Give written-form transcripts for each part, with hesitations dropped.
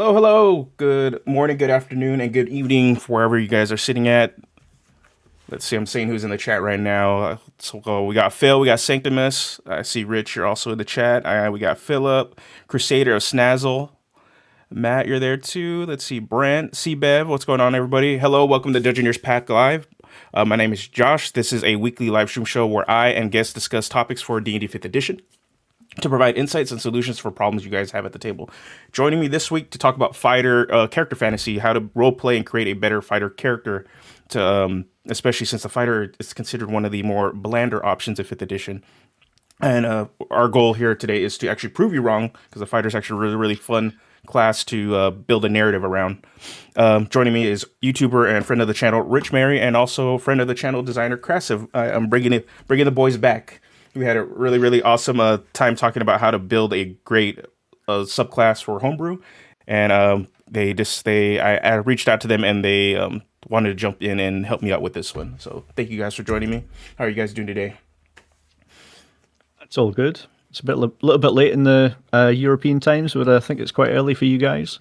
Hello, hello. Good morning, good afternoon, and good evening wherever you guys are sitting at. Let's see, I'm seeing who's in the chat right now. We got Phil, we got Sanctimus. I see Rich, you're also in the chat. We got Philip, Crusader of Snazzle. Matt, you're there too. Let's see, Brent, C-Bev, what's going on, everybody? Hello, welcome to Dungeoneers Pack Live. My name is Josh. This is a weekly live stream show where I and guests discuss topics for D&D 5th edition to provide insights and solutions for problems you guys have at the table. Joining me this week to talk about fighter character fantasy, how to role play and create a better fighter character, to especially since the fighter is considered one of the more blander options of 5th edition. And our goal here today is to actually prove you wrong, because the fighter is actually a really, really fun class to build a narrative around. Joining me is YouTuber and friend of the channel, Rich Mary, and also friend of the channel, designer Krasiph. I'm bringing the boys back. We had a really, really awesome time talking about how to build a great subclass for homebrew, and I reached out to them and they wanted to jump in and help me out with this one. So thank you guys for joining me. How are you guys doing today? It's all good. It's a little bit late in the European times, but I think it's quite early for you guys.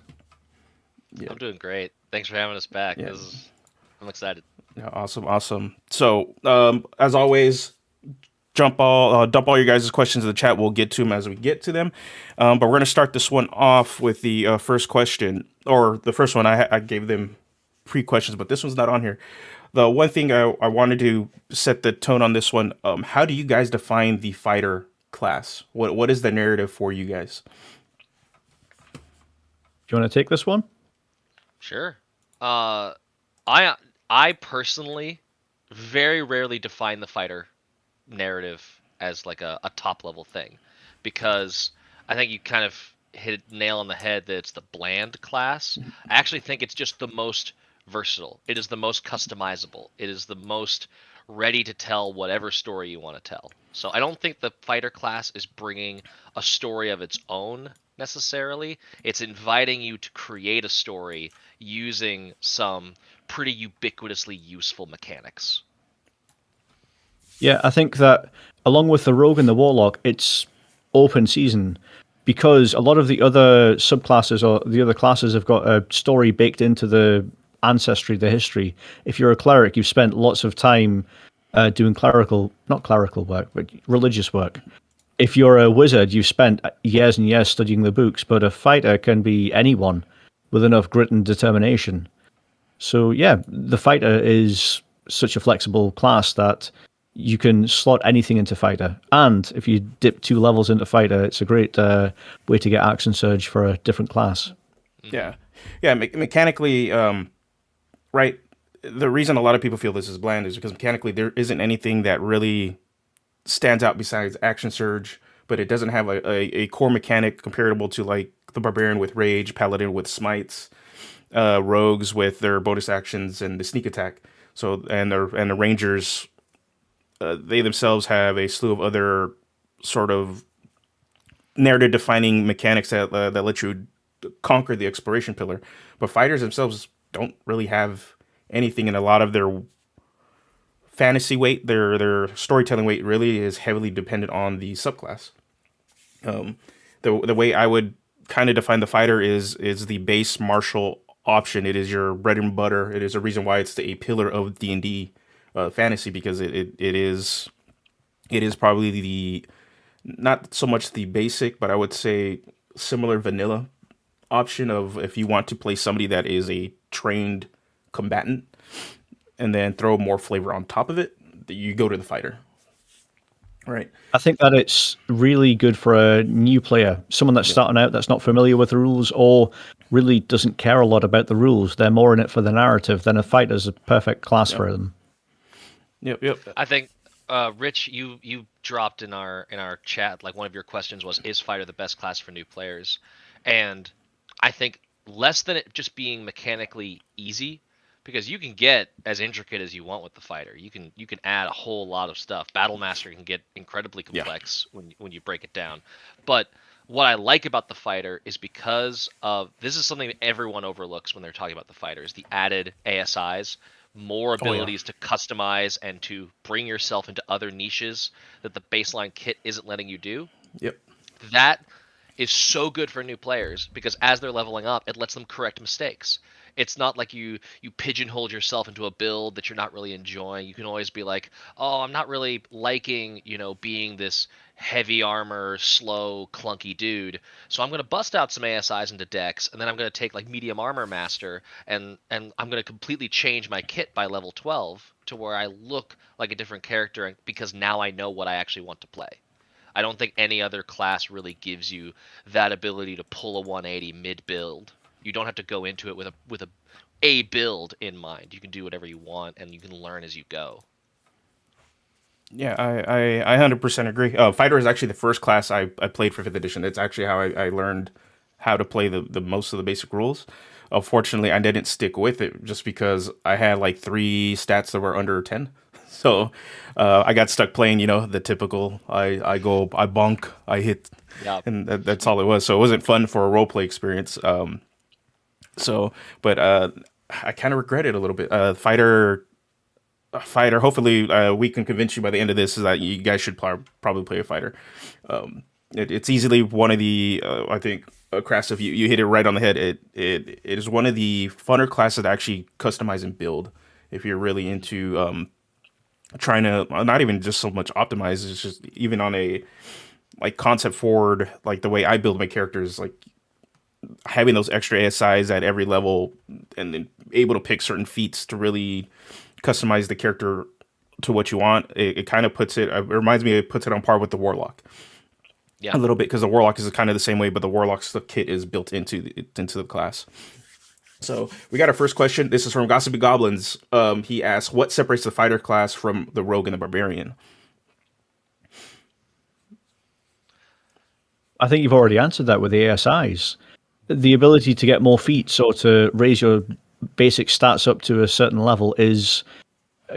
Yeah. I'm doing great. Thanks for having us back. Yeah. I'm excited. Yeah, awesome. So as always, dump all your guys' questions in the chat. We'll get to them as we get to them. But we're going to start this one off with the first question, or the first one. I gave them pre-questions, but this one's not on here. The one thing I wanted to set the tone on this one, how do you guys define the fighter class? What is the narrative for you guys? Do you want to take this one? Sure. I personally very rarely define the fighter narrative as like a top level thing, because I think you kind of hit a nail on the head that it's the bland class. I actually think it's just the most versatile. It is the most customizable. It is the most ready to tell whatever story you want to tell. So I don't think the fighter class is bringing a story of its own necessarily. It's inviting you to create a story using some pretty ubiquitously useful mechanics. Yeah, I think that along with the rogue and the warlock, it's open season, because a lot of the other subclasses or the other classes have got a story baked into the ancestry, the history. If you're a cleric, you've spent lots of time doing not clerical work, but religious work. If you're a wizard, you've spent years and years studying the books, but a fighter can be anyone with enough grit and determination. So yeah, the fighter is such a flexible class that you can slot anything into fighter. And if you dip 2 levels into fighter, it's a great way to get action surge for a different class. Yeah. Mechanically, right. The reason a lot of people feel this is bland is because mechanically there isn't anything that really stands out besides action surge, but it doesn't have a core mechanic comparable to like the Barbarian with rage, Paladin with smites, rogues with their bonus actions and the sneak attack. So and the Rangers, they themselves have a slew of other sort of narrative defining mechanics that let you conquer the exploration pillar. But fighters themselves don't really have anything, and a lot of their fantasy weight, their storytelling weight, really is heavily dependent on the subclass. The way I would kind of define the fighter is the base martial option. It is your bread and butter. It is a reason why it's a pillar of D&D fantasy, because it is probably the, not so much the basic, but I would say similar vanilla option of if you want to play somebody that is a trained combatant and then throw more flavor on top of it, you go to the fighter. Right. I think that it's really good for a new player, someone that's starting out that's not familiar with the rules or really doesn't care a lot about the rules. They're more in it for the narrative. Then a fighter's a perfect class for them. Yep. I think Rich, you dropped in our chat, like one of your questions was, is fighter the best class for new players? And I think less than it just being mechanically easy, because you can get as intricate as you want with the fighter. You can add a whole lot of stuff. Battlemaster can get incredibly complex when you break it down. But what I like about the fighter is because of, this is something that everyone overlooks when they're talking about the fighter, is the added ASIs, more abilities to customize and to bring yourself into other niches that the baseline kit isn't letting you do. Yep. That is so good for new players because as they're leveling up, it lets them correct mistakes. It's not like you pigeonhole yourself into a build that you're not really enjoying. You can always be like, "Oh, I'm not really liking, being this heavy armor, slow, clunky dude. So I'm going to bust out some ASIs into decks, and then I'm going to take like medium armor master, and I'm going to completely change my kit by level 12 to where I look like a different character because now I know what I actually want to play." I don't think any other class really gives you that ability to pull a 180 mid build. You don't have to go into it with a build in mind. You can do whatever you want, and you can learn as you go. Yeah, I 100% agree. Fighter is actually the first class I played for 5th edition. It's actually how I learned how to play the most of the basic rules. Unfortunately, I didn't stick with it just because I had like 3 stats that were under 10. So I got stuck playing, the typical I go, I bonk, I hit, Yeah. and that's all it was. So it wasn't fun for a roleplay experience. But I kind of regret it a little bit. Fighter. Hopefully, we can convince you by the end of this is that you guys should probably play a fighter. It's easily one of the I think Krasiph, you hit it right on the head. It is one of the funner classes to actually customize and build if you're really into trying to not even just so much optimize. It's just even on a like concept forward, like the way I build my characters, like having those extra ASIs at every level and then able to pick certain feats to really customize the character to what you want. It kind of puts it reminds me, it puts it on par with the Warlock Yeah. a little bit, because the Warlock is kind of the same way, but the Warlock's the kit is built into the class. So we got our first question. This is from Gossipy Goblins. He asks, what separates the fighter class from the rogue and the barbarian? I think you've already answered that with the ASIs. The ability to get more feats or to raise your basic stats up to a certain level is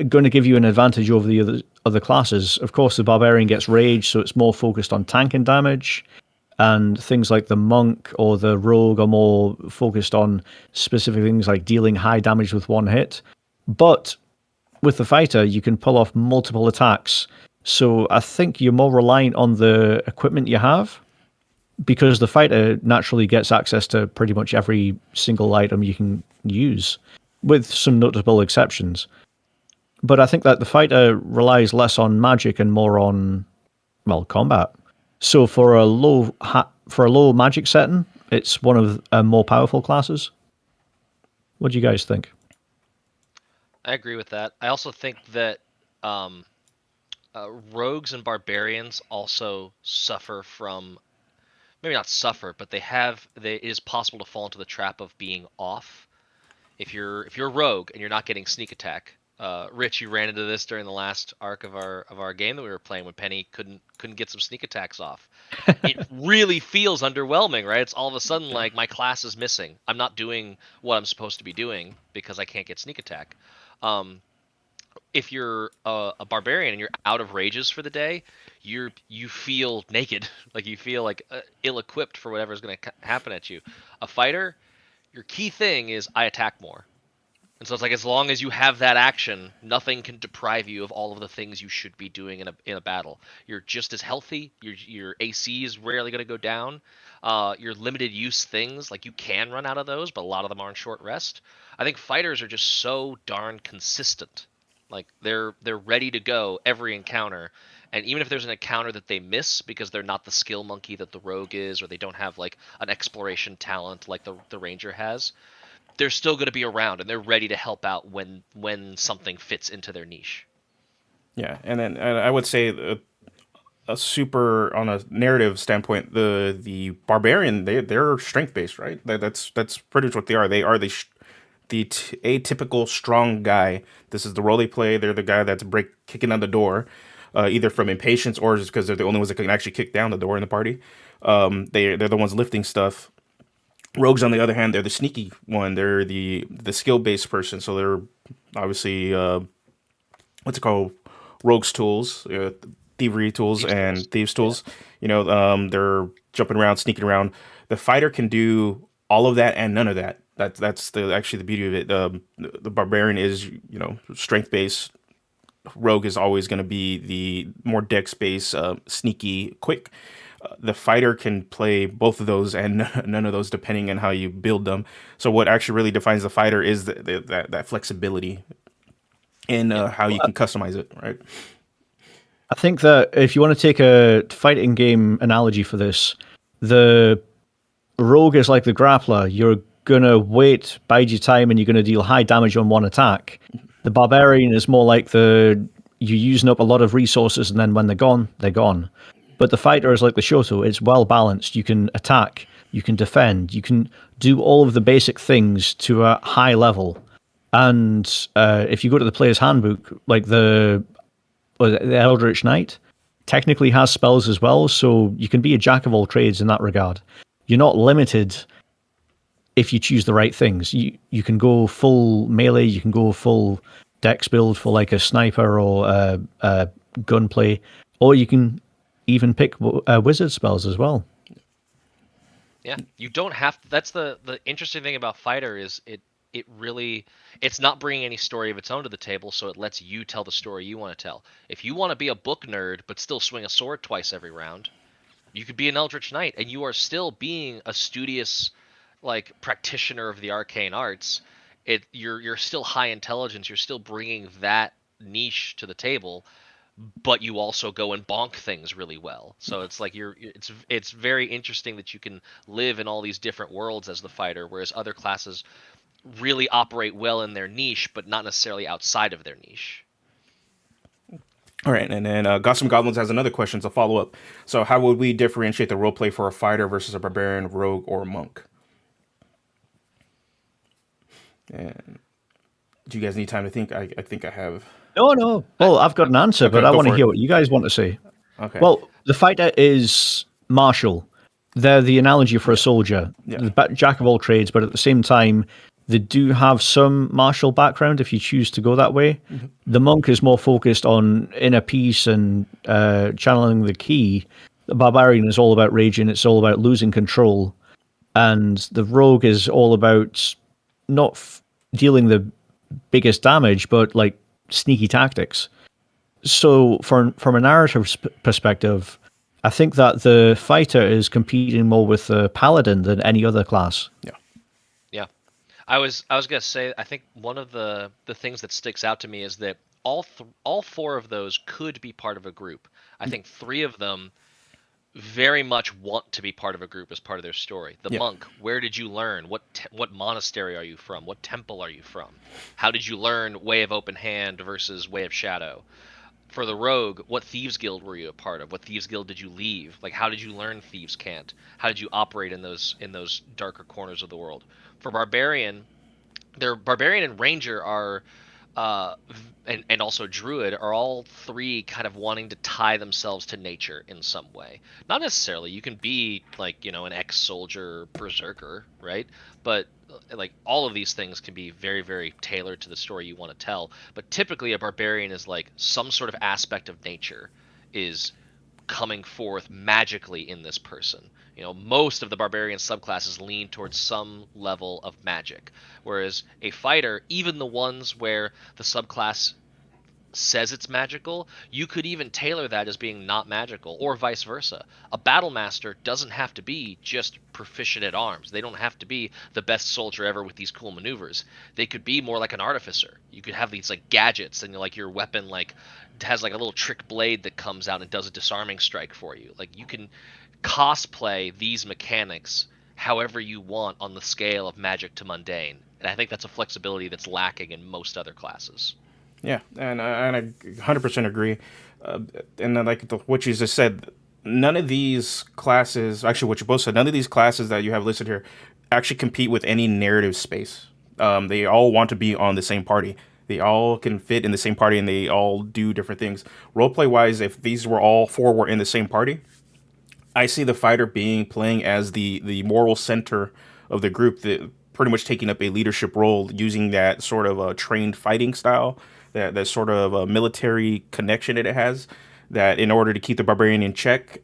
going to give you an advantage over the other classes. Of course, the barbarian gets rage, so it's more focused on tank and damage, and things like the monk or the rogue are more focused on specific things like dealing high damage with one hit. But with the fighter, you can pull off multiple attacks, so I think you're more reliant on the equipment you have, because the fighter naturally gets access to pretty much every single item you can use, with some notable exceptions. But I think that the fighter relies less on magic and more on, well, combat. So for a low magic setting, it's one of the more powerful classes. What do you guys think? I agree with that. I also think that rogues and barbarians also suffer from, maybe not suffer, but it is possible to fall into the trap of being off. If you're a rogue and you're not getting sneak attack, Rich, you ran into this during the last arc of our game that we were playing when Penny couldn't get some sneak attacks off. It really feels underwhelming, right? It's all of a sudden like my class is missing. I'm not doing what I'm supposed to be doing because I can't get sneak attack. If you're a barbarian and you're out of rages for the day, you feel naked, like you feel like ill-equipped for whatever's going to happen at you. A fighter, your key thing is I attack more. And so it's like as long as you have that action, nothing can deprive you of all of the things you should be doing in a battle. You're just as healthy. Your AC is rarely going to go down. Your limited use things, like you can run out of those, but a lot of them are on short rest. I think fighters are just so darn consistent. Like they're ready to go every encounter. And even if there's an encounter that they miss because they're not the skill monkey that the rogue is, or they don't have like an exploration talent like the ranger has, they're still going to be around and they're ready to help out when something fits into their niche. Yeah, and then I would say a super on a narrative standpoint, the barbarian, they're strength based, right? That's pretty much what they are. They are the atypical strong guy. This is the role they play. They're the guy that's kicking down the door, either from impatience or just because they're the only ones that can actually kick down the door in the party. They're the ones lifting stuff. Rogues, on the other hand, they're the sneaky one. They're the skill based person. So they're obviously what's it called? Rogues tools, thievery tools, and thieves tools. Yeah. They're jumping around, sneaking around. The fighter can do all of that and none of that. That's actually the beauty of it. The barbarian is strength based. Rogue is always going to be the more dex based, sneaky, quick. The fighter can play both of those and none of those, depending on how you build them. So what actually really defines the fighter is that flexibility in how you can customize it, right? I think that if you want to take a fighting game analogy for this, the rogue is like the grappler. You're going to wait, bide your time, and you're going to deal high damage on one attack. The barbarian is more like you're using up a lot of resources, and then when they're gone, they're gone. But the fighter is like the Shoto. It's well balanced. You can attack, you can defend, you can do all of the basic things to a high level. And if you go to the player's handbook, like the Eldritch Knight technically has spells as well, so you can be a jack of all trades in that regard. You're not limited if you choose the right things. You can go full melee, you can go full dex build for like a sniper or gunplay, or you can even pick wizard spells as well. Yeah, you don't have to. That's the interesting thing about fighter is it really, it's not bringing any story of its own to the table, so it lets you tell the story you want to tell. If you want to be a book nerd but still swing a sword twice every round, you could be an Eldritch Knight, and you are still being a studious, like, practitioner of the arcane arts. You're still high intelligence. You're still bringing that niche to the table, but you also go and bonk things really well. So it's like it's very interesting that you can live in all these different worlds as the fighter, whereas other classes really operate well in their niche, but not necessarily outside of their niche. All right, and then Gotham Goblins has another question to follow up. So, how would we differentiate the roleplay for a fighter versus a barbarian, rogue, or monk? And do you guys need time to think? I think I have. No. Well, I've got an answer, Okay, but I go want to for hear it. what you guys want to say. Okay. Well, the fighter is martial. They're the analogy for a soldier. Yeah. The jack of all trades, but at the same time, they do have some martial background if you choose to go that way. Mm-hmm. The monk is more focused on inner peace and channeling the ki. The barbarian is all about raging. It's all about losing control. And the rogue is all about not dealing the biggest damage, but like sneaky tactics. So from a narrative perspective, I think that the fighter is competing more with the paladin than any other class. Yeah. I was gonna say, I think one of the things that sticks out to me is that all four of those could be part of a group. I think three of them very much want to be part of a group as part of their story. The monk, where did you learn? What monastery are you from? What temple are you from? How did you learn Way of Open Hand versus Way of Shadow? For the rogue, what thieves guild were you a part of? What thieves guild did you leave? Like, how did you learn thieves' cant? How did you operate in those darker corners of the world? For barbarian, their barbarian and ranger are, and also druid are all three kind of wanting to tie themselves to nature in some way. Not necessarily. You can be like, an ex-soldier berserker, right? But like all of these things can be very, very tailored to the story you want to tell. But typically a barbarian is like some sort of aspect of nature is coming forth magically in this person. Most of the barbarian subclasses lean towards some level of magic, whereas a fighter, even the ones where the subclass says it's magical, you could even tailor that as being not magical, or vice versa. A battle master doesn't have to be just proficient at arms. They don't have to be the best soldier ever with these cool maneuvers. They could be more like an artificer. You could have these like gadgets, and like your weapon like has like a little trick blade that comes out and does a disarming strike for you. Like, you can cosplay these mechanics however you want on the scale of magic to mundane. And I think that's a flexibility that's lacking in most other classes. Yeah, and I 100% agree. And then, like what you just said, none of these classes, actually what you both said, none of these classes that you have listed here actually compete with any narrative space. They all want to be on the same party. They all can fit in the same party, and they all do different things. Roleplay wise, if these were all four were in the same party, I see the fighter playing as the moral center of the group, that pretty much taking up a leadership role, using that sort of a trained fighting style, that sort of a military connection that it has, that in order to keep the barbarian in check,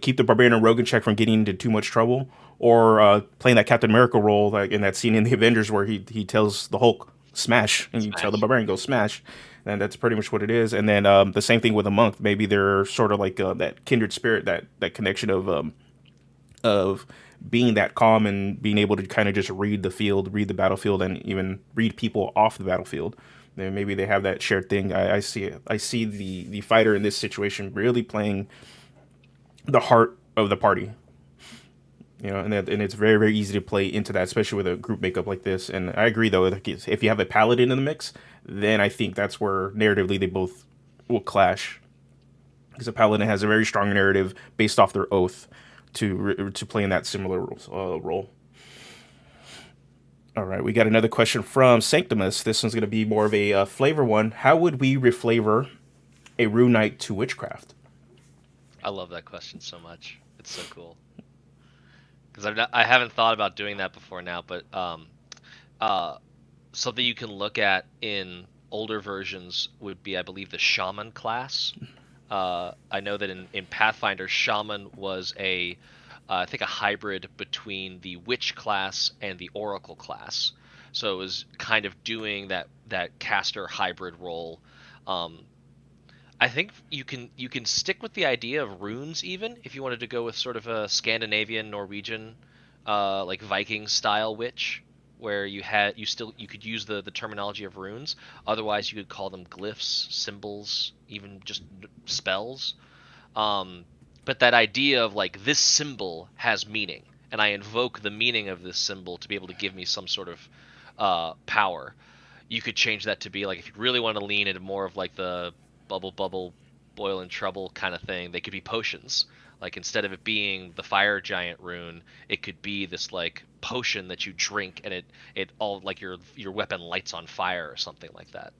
keep the barbarian and rogue in check from getting into too much trouble, or playing that Captain America role, like in that scene in the Avengers where he tells the Hulk, smash, and you tell the Smash. barbarian go smash, and that's pretty much what it is. And then the same thing with a monk. Maybe they're sort of like that kindred spirit, that connection of being that calm and being able to kind of just read the field, read the battlefield, and even read people off the battlefield. Then maybe they have that shared thing. I see it. I see the fighter in this situation really playing the heart of the party. And it's very, very easy to play into that, especially with a group makeup like this. And I agree, though, if you have a paladin in the mix, then I think that's where narratively they both will clash, because a paladin has a very strong narrative based off their oath to play in that similar role. All right, we got another question from Sanctimus. This one's going to be more of a flavor one. How would we reflavor a Rune Knight to Witchcraft? I love that question so much. It's so cool. Because I haven't thought about doing that before now, but something you can look at in older versions would be, I believe, the Shaman class. I know that in Pathfinder, Shaman was I think a hybrid between the Witch class and the Oracle class. So it was kind of doing that caster hybrid role. I think you can stick with the idea of runes, even if you wanted to go with sort of a Scandinavian, Norwegian, like Viking style witch, where you could use the terminology of runes. Otherwise, you could call them glyphs, symbols, even just spells. But that idea of like, this symbol has meaning, and I invoke the meaning of this symbol to be able to give me some sort of power. You could change that to be like, if you really want to lean into more of like the bubble, boil in trouble kind of thing, they could be potions. Like, instead of it being the fire giant rune, it could be this like potion that you drink, and it all like your weapon lights on fire or something like that.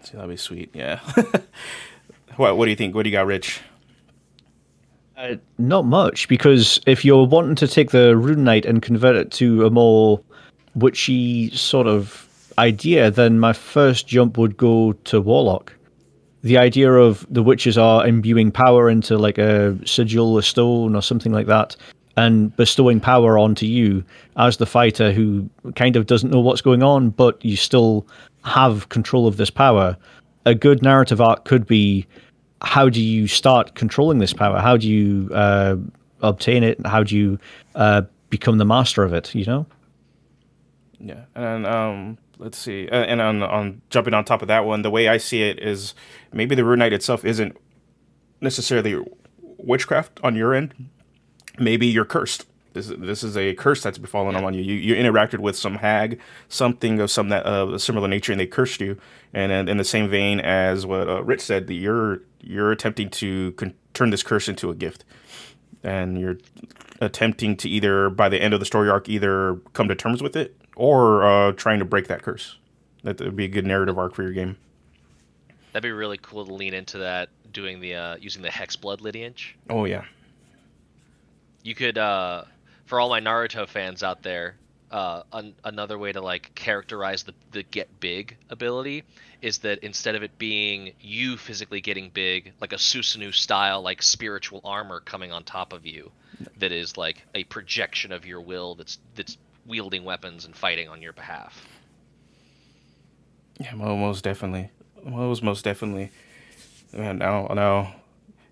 See, that'd be sweet. Yeah. What do you think? What do you got, Rich? Not much, because if you're wanting to take the Rune Knight and convert it to a more witchy sort of idea, then my first jump would go to Warlock. The idea of the witches are imbuing power into like a sigil, a stone, or something like that, and bestowing power onto you as the fighter who kind of doesn't know what's going on, but you still have control of this power. A good narrative arc could be, how do you start controlling this power? How do you obtain it? How do you become the master of it? Yeah, and let's see, and on jumping on top of that one, the way I see it is maybe the Rune Knight itself isn't necessarily witchcraft on your end. Maybe you're cursed. This is a curse that's befallen on you. You interacted with some hag, something of some that a similar nature, and they cursed you. And in the same vein as what Rich said, that you're attempting to turn this curse into a gift, and you're attempting to either by the end of the story arc either come to terms with it or trying to break that curse. That would be a good narrative arc for your game. That'd be really cool to lean into that, doing the using the Hexblood lineage. Oh yeah. You could, for all my Naruto fans out there, another way to like characterize the get big ability is that instead of it being you physically getting big, like a Susanoo style, like spiritual armor coming on top of you, that is like a projection of your will that's wielding weapons and fighting on your behalf. Yeah, most definitely. Most definitely. And now,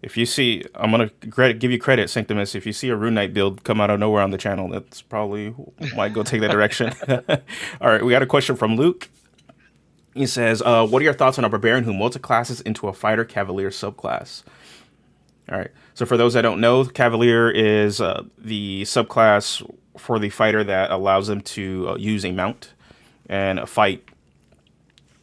if you see, I'm gonna give you credit, Sanctimus. If you see a Rune Knight build come out of nowhere on the channel, that's probably might go take that direction. All right, we got a question from Luke. He says, "What are your thoughts on a barbarian who multiclasses into a fighter cavalier subclass?" All right. So for those that don't know, Cavalier is the subclass for the fighter that allows them to use a mount and a fight.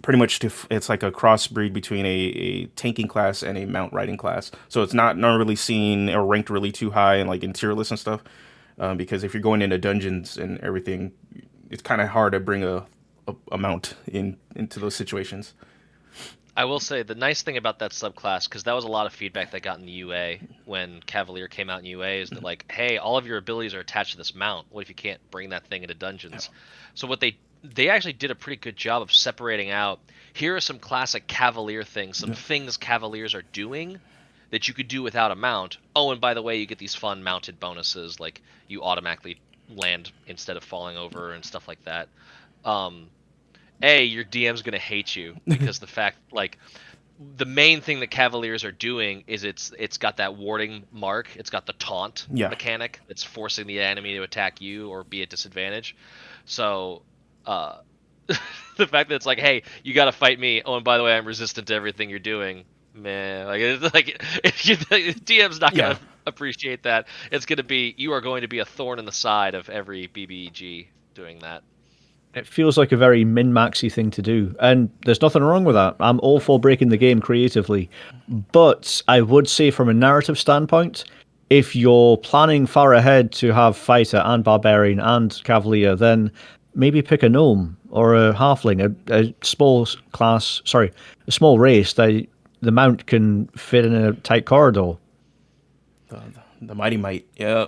Pretty much, it's like a crossbreed between a tanking class and a mount riding class. So it's not really seen or ranked really too high in like in tier lists and stuff. Because if you're going into dungeons and everything, it's kind of hard to bring a mount into those situations. I will say the nice thing about that subclass, because that was a lot of feedback that got in the UA when Cavalier came out in UA, is that like, hey, all of your abilities are attached to this mount. What if you can't bring that thing into dungeons? Yeah. So what they actually did a pretty good job of separating out, here are some classic Cavalier things, some things Cavaliers are doing that you could do without a mount. Oh, and by the way, you get these fun mounted bonuses, like you automatically land instead of falling over and stuff like that. Your DM's gonna hate you because the fact like the main thing that Cavaliers are doing is it's got that warding mark. It's got the taunt Yeah. mechanic that's forcing the enemy to attack you or be at disadvantage. So the fact that it's like, hey, you got to fight me. Oh, and by the way, I'm resistant to everything you're doing. Man, like it's like if you the DM's not gonna appreciate that. It's gonna be you are going to be a thorn in the side of every BBG doing that. It feels like a very min-maxy thing to do, and there's nothing wrong with that. I'm all for breaking the game creatively. But I would say from a narrative standpoint, if you're planning far ahead to have Fighter and Barbarian and Cavalier, then maybe pick a Gnome or a Halfling, a small class, sorry, a small race that the mount can fit in a tight corridor. The mighty might, yeah.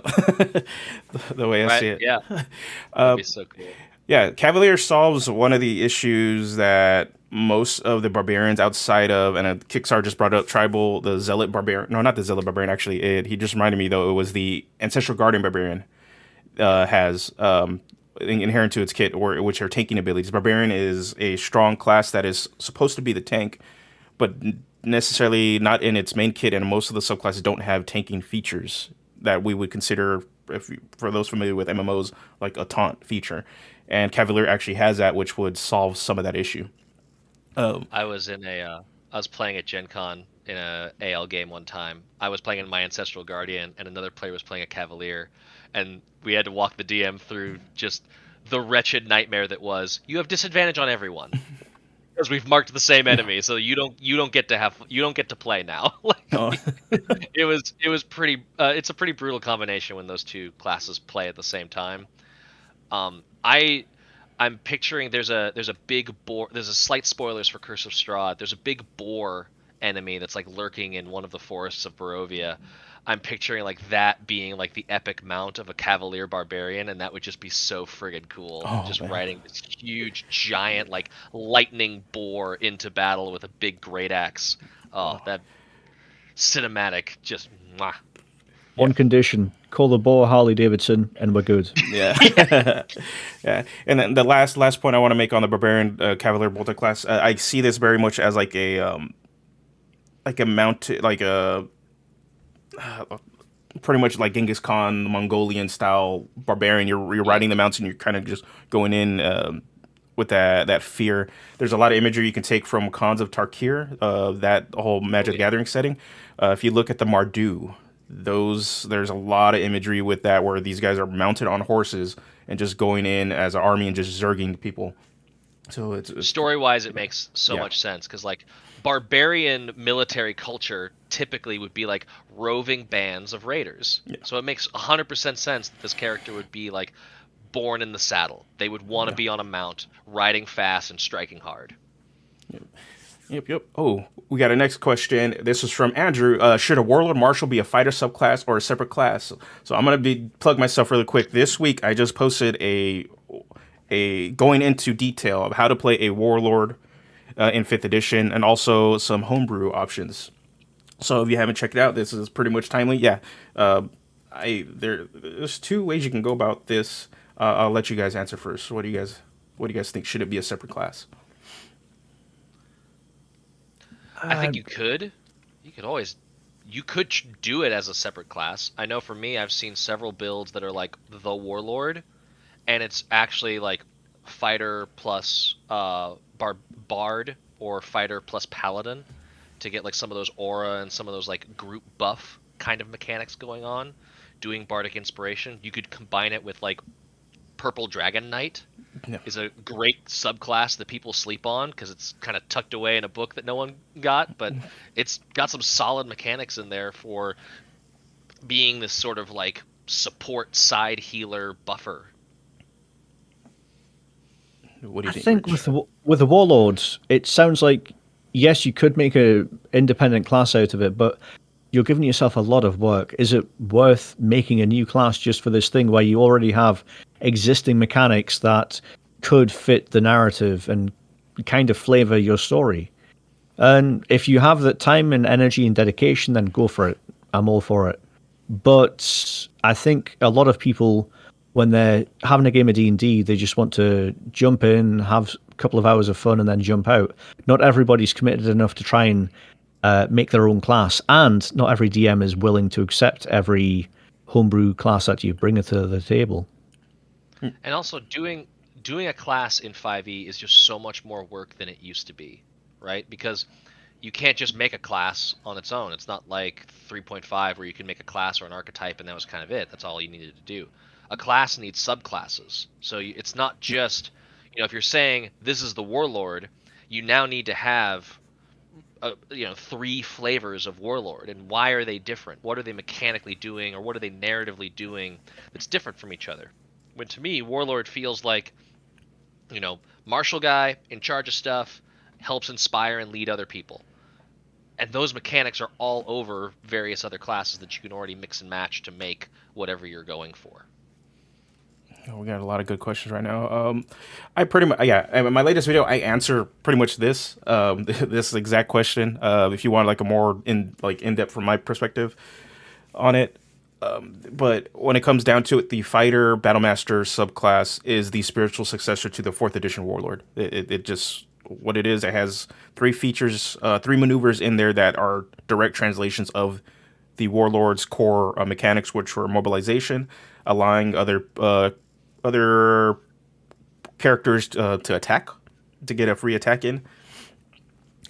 The way I see it. Yeah. That'd be so cool. Yeah, Cavalier solves one of the issues that most of the barbarians outside of, and Kickstarter just brought up Tribal, the Zealot Barbarian. No, not the Zealot Barbarian, actually. He just reminded me, though, it was the Ancestral Guardian Barbarian has inherent to its kit, which are tanking abilities. Barbarian is a strong class that is supposed to be the tank, but necessarily not in its main kit, and most of the subclasses don't have tanking features that we would consider, for those familiar with MMOs, like a taunt feature. And Cavalier actually has that, which would solve some of that issue. I was playing at Gen Con in a AL game one time. I was playing in my Ancestral Guardian, and another player was playing a Cavalier, and we had to walk the DM through just the wretched nightmare that was you have disadvantage on everyone because we've marked the same enemy, so you don't get to play now. It was pretty. It's a pretty brutal combination when those two classes play at the same time. I'm picturing there's a big boar. There's a slight spoilers for Curse of Strahd. There's a big boar enemy that's like lurking in one of the forests of Barovia. I'm picturing like that being like the epic mount of a Cavalier Barbarian, and that would just be so friggin' cool. Just riding this huge giant like lightning boar into battle with a big great axe. That cinematic just mwah. One condition: call the boar Harley Davidson, and we're good. Yeah, yeah. And then the last point I want to make on the Barbarian Cavalier Multiclass, I see this very much as like a mount, like a pretty much like Genghis Khan, Mongolian style Barbarian. You're riding the mounts and you're kind of just going in with that fear. There's a lot of imagery you can take from Khans of Tarkir, that whole Magic the Gathering setting. If you look at the Mardu, there's a lot of imagery with that where these guys are mounted on horses and just going in as an army and just zerging people. So it's story-wise, it makes so much sense because like barbarian military culture typically would be like roving bands of raiders. Yeah. So it makes 100% sense that this character would be like born in the saddle. They would want to be on a mount, riding fast and striking hard. Yep. Oh, we got a next question. This is from Andrew. Should a Warlord Marshal be a fighter subclass or a separate class? So I'm going to plug myself really quick. This week, I just posted a going into detail of how to play a Warlord in 5th edition and also some homebrew options. So if you haven't checked it out, this is pretty much timely. Yeah. There's two ways you can go about this. I'll let you guys answer first. What do you guys think? Should it be a separate class? I think you could do it as a separate class. I know for me, I've seen several builds that are like the Warlord, and it's actually like fighter plus bard or fighter plus paladin to get like some of those aura and some of those like group buff kind of mechanics going on. Doing bardic inspiration, you could combine it with like Purple Dragon Knight. Is a great subclass that people sleep on because it's kind of tucked away in a book that no one got, but it's got some solid mechanics in there for being this sort of like support side healer buffer. What do you think with the Warlords, it sounds like yes, you could make a independent class out of it, but you're giving yourself a lot of work. Is it worth making a new class just for this thing where you already have existing mechanics that could fit the narrative and kind of flavor your story? And if you have that time and energy and dedication, then go for it. I'm all for it. But I think a lot of people when they're having a game of D&D, they just want to jump in, have a couple of hours of fun, and then jump out. Not everybody's committed enough to try and make their own class, and not every DM is willing to accept every homebrew class that you bring to the table. And also, doing a class in 5e is just so much more work than it used to be, right? Because you can't just make a class on its own. It's not like 3.5 where you can make a class or an archetype and that was kind of it. That's all you needed to do. A class needs subclasses. So it's not just, if you're saying this is the warlord, you now need to have 3 flavors of warlord. And why are they different? What are they mechanically doing, or what are they narratively doing that's different from each other? When to me, warlord feels like, martial guy in charge of stuff, helps inspire and lead other people. And those mechanics are all over various other classes that you can already mix and match to make whatever you're going for. We got a lot of good questions right now. I pretty much, in my latest video, I answer pretty much this this exact question. If you want like a more in-depth from my perspective on it. But when it comes down to it, the Fighter Battlemaster subclass is the spiritual successor to the 4th edition Warlord. It just, what it is, it has 3 features, 3 maneuvers in there that are direct translations of the Warlord's core mechanics, which were mobilization, allowing other characters to attack, to get a free attack in,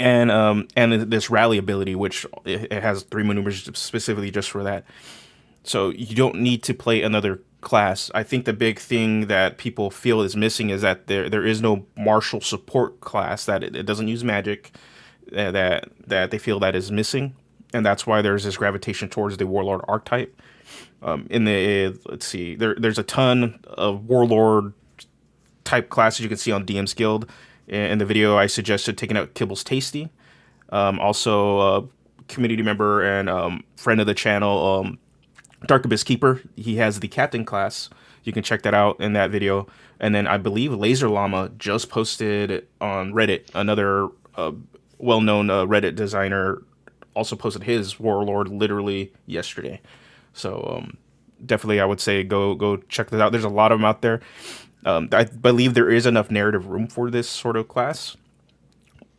and this rally ability, which it has 3 maneuvers specifically just for that. So you don't need to play another class. I think the big thing that people feel is missing is that there is no martial support class, that it doesn't use magic, that they feel that is missing, and that's why there's this gravitation towards the Warlord archetype. There's a ton of Warlord type classes you can see on DM's Guild. In the video, I suggested taking out Kibble's Tasty. Also, community member and friend of the channel, Dark Abyss Keeper, he has the Captain class. You can check that out in that video. And then I believe Laser Llama just posted on Reddit, another well-known Reddit designer also posted his Warlord literally yesterday. So definitely I would say go check this out. There's a lot of them out there. I believe there is enough narrative room for this sort of class.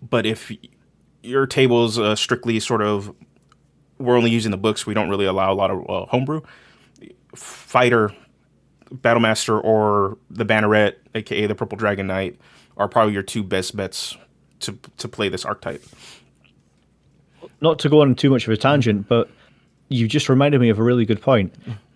But if your table is strictly sort of, we're only using the books, we don't really allow a lot of homebrew, Fighter, Battlemaster, or the Banneret, aka the Purple Dragon Knight, are probably your 2 best bets to play this archetype. Not to go on too much of a tangent, but you just reminded me of a really good point.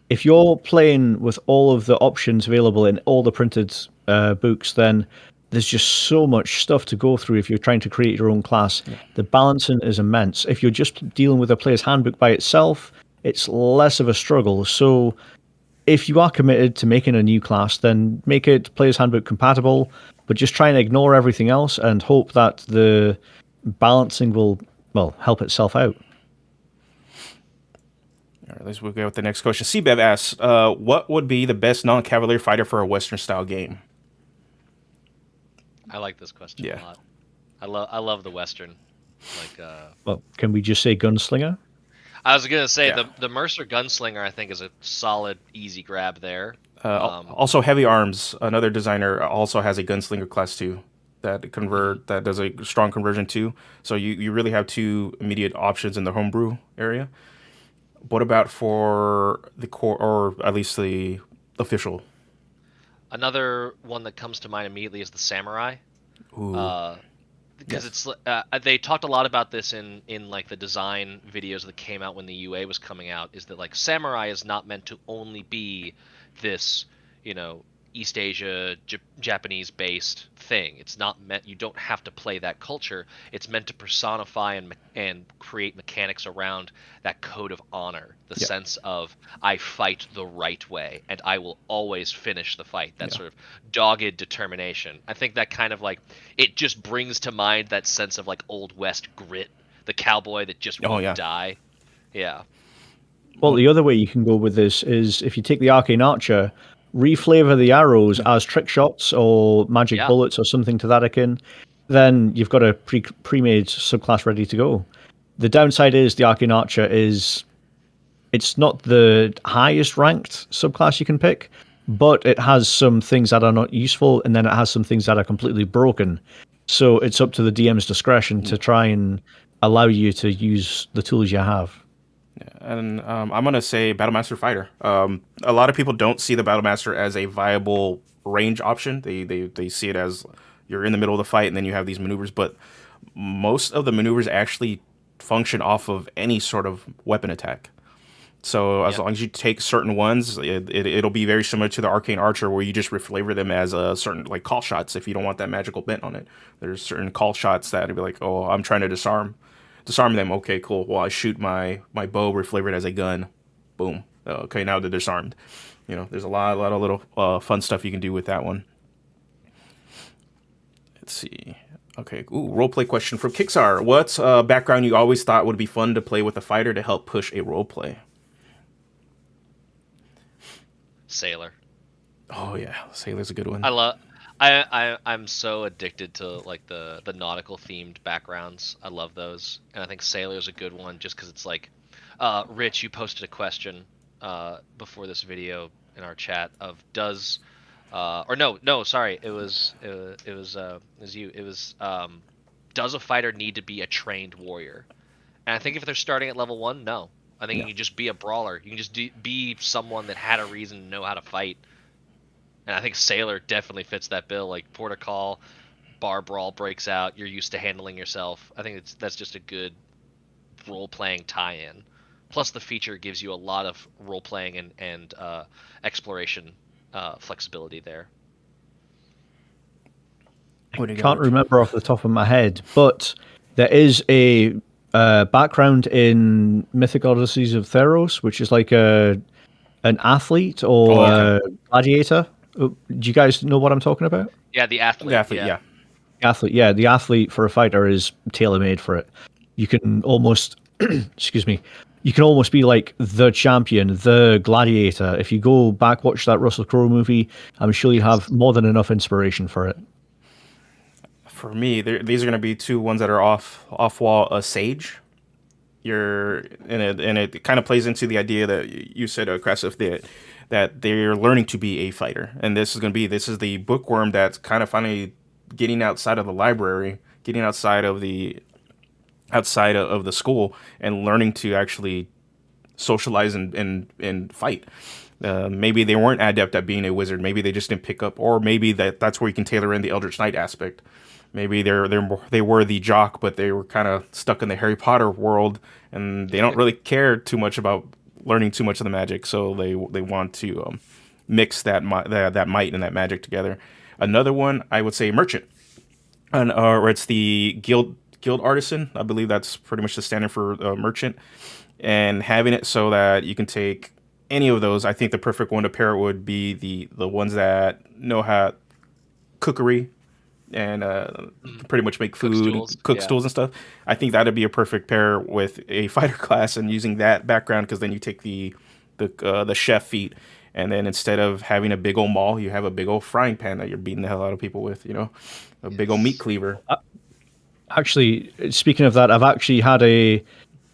If you're playing with all of the options available in all the printed books, then there's just so much stuff to go through if you're trying to create your own class. Yeah. The balancing is immense. If you're just dealing with a player's handbook by itself, it's less of a struggle. So if you are committed to making a new class, then make it player's handbook compatible, but just try and ignore everything else and hope that the balancing will, help itself out. All right, let's go with the next question. CBev asks, what would be the best non-Cavalier fighter for a Western-style game? I like this question a lot. I love the Western. Can we just say gunslinger? I was gonna say the Mercer Gunslinger, I think, is a solid, easy grab there. Also, Heavy Arms, another designer, also has a Gunslinger class too that does a strong conversion too. So you really have 2 immediate options in the homebrew area. What about for the core, or at least the official? Another one that comes to mind immediately is the Samurai. Because it's they talked a lot about this in like the design videos that came out when the UA was coming out, is that like Samurai is not meant to only be this East Asia Japanese based thing. It's not meant, you don't have to play that culture. It's meant to personify and create mechanics around that code of honor, the sense of I fight the right way and I will always finish the fight. That sort of dogged determination. I think that kind of like, it just brings to mind that sense of like Old West grit, the cowboy that just won't die. Yeah. Well, the other way you can go with this is if you take the Arcane Archer, reflavor the arrows as trick shots or magic bullets or something to that akin, then you've got a pre-made subclass ready to go. The downside is the Arcane Archer it's not the highest ranked subclass you can pick, but it has some things that are not useful, and then it has some things that are completely broken. So it's up to the DM's discretion to try and allow you to use the tools you have. And I'm gonna say Battlemaster Fighter. A lot of people don't see the Battlemaster as a viable range option. They see it as you're in the middle of the fight and then you have these maneuvers. But most of the maneuvers actually function off of any sort of weapon attack. So as long as you take certain ones, it'll be very similar to the Arcane Archer, where you just reflavor them as a certain like call shots. If you don't want that magical bent on it, there's certain call shots that would be like, oh, I'm trying to disarm them. Okay, cool. Well, I shoot my bow reflavored as a gun. Boom. Okay, now they're disarmed. You know, there's a lot of little fun stuff you can do with that one. Let's see. Okay, ooh, roleplay question from Kixar. What's a background you always thought would be fun to play with a fighter to help push a roleplay? Sailor. Oh yeah, Sailor's a good one. I'm so addicted to like the nautical themed backgrounds. I love those, and I think Sailor's a good one just because it's like, Rich, you posted a question before this video in our chat of does, or no, sorry, it was you. It was does a fighter need to be a trained warrior? And I think if they're starting at level 1, no. I think you can just be a brawler. You can just be someone that had a reason to know how to fight. And I think Sailor definitely fits that bill. Like Port of Call, bar brawl breaks out. You're used to handling yourself. I think that's just a good role-playing tie-in. Plus, the feature gives you a lot of role-playing and exploration flexibility there. I can't remember off the top of my head, but there is a background in Mythic Odysseys of Theros, which is like an athlete or a gladiator. Do you guys know what I'm talking about? Yeah, the athlete. Yeah. The athlete for a fighter is tailor-made for it. You can almost, excuse me, you can almost be like the champion, the gladiator. If you go back, watch that Russell Crowe movie, I'm sure you have more than enough inspiration for it. For me, these are going to be two ones that are off wall. A sage, and it kind of plays into the idea that you said, Krasiph, that they're learning to be a fighter, and this is the bookworm that's kind of finally getting outside of the library, getting outside of the school, and learning to actually socialize and fight. Maybe they weren't adept at being a wizard. Maybe they just didn't pick up, or maybe that's where you can tailor in the Eldritch Knight aspect. Maybe they were the jock, but they were kind of stuck in the Harry Potter world, and they don't really care too much about learning too much of the magic. So they want to mix that might and that magic together. Another one, I would say, merchant, and or it's the guild artisan. I believe that's pretty much the standard for merchant, and having it so that you can take any of those. I think the perfect one to pair it would be the ones that know how cookery and pretty much make food, cook stools and stuff. I think that'd be a perfect pair with a fighter class and using that background, because then you take the chef feat, and then instead of having a big old maul, you have a big old frying pan that you're beating the hell out of people with. You know, a big old meat cleaver. Actually, speaking of that, I've actually had a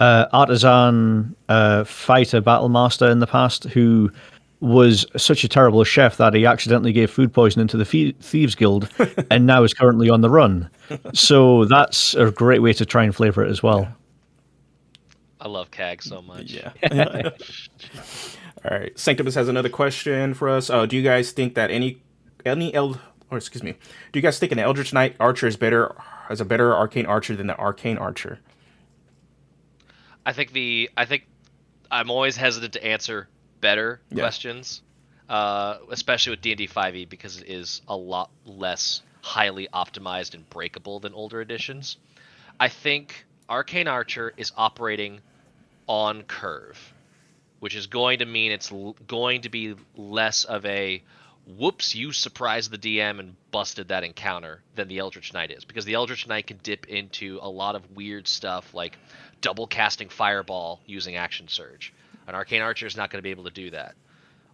artisan fighter battle master in the past who was such a terrible chef that he accidentally gave food poisoning to the Thieves Guild and now is currently on the run. So that's a great way to try and flavor it as well. Yeah. I love CAG so much. Yeah. All right. Sanctibus has another question for us. Do you guys think that do you guys think an Eldritch Knight Archer is a better Arcane Archer than the Arcane Archer? I think I'm always hesitant to answer better questions, especially with D&D 5e, because it is a lot less highly optimized and breakable than older editions. I think Arcane Archer is operating on curve, which is going to mean it's going to be less of a whoops, you surprised the DM and busted that encounter than the Eldritch Knight is, because the Eldritch Knight can dip into a lot of weird stuff like double casting Fireball using Action Surge. An Arcane Archer is not going to be able to do that.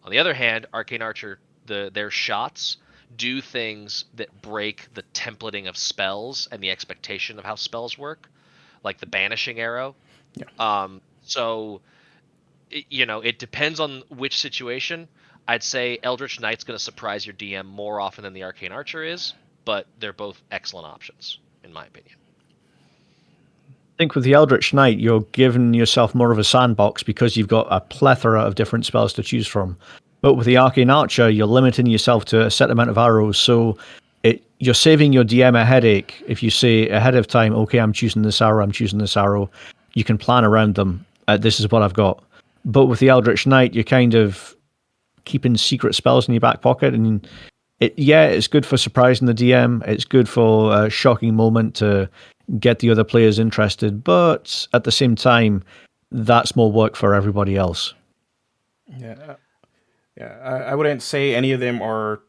On the other hand, Arcane Archer, their shots do things that break the templating of spells and the expectation of how spells work, like the Banishing Arrow. Yeah. So, it depends on which situation. I'd say Eldritch Knight's going to surprise your DM more often than the Arcane Archer is, but they're both excellent options, in my opinion. I think with the Eldritch Knight, you're giving yourself more of a sandbox because you've got a plethora of different spells to choose from. But with the Arcane Archer, you're limiting yourself to a set amount of arrows, so you're saving your DM a headache if you say ahead of time, okay, I'm choosing this arrow, I'm choosing this arrow. You can plan around them. This is what I've got. But with the Eldritch Knight, you're kind of keeping secret spells in your back pocket, and it's good for surprising the DM. It's good for a shocking moment to get the other players interested, but at the same time, that's more work for everybody else. I wouldn't say any of them are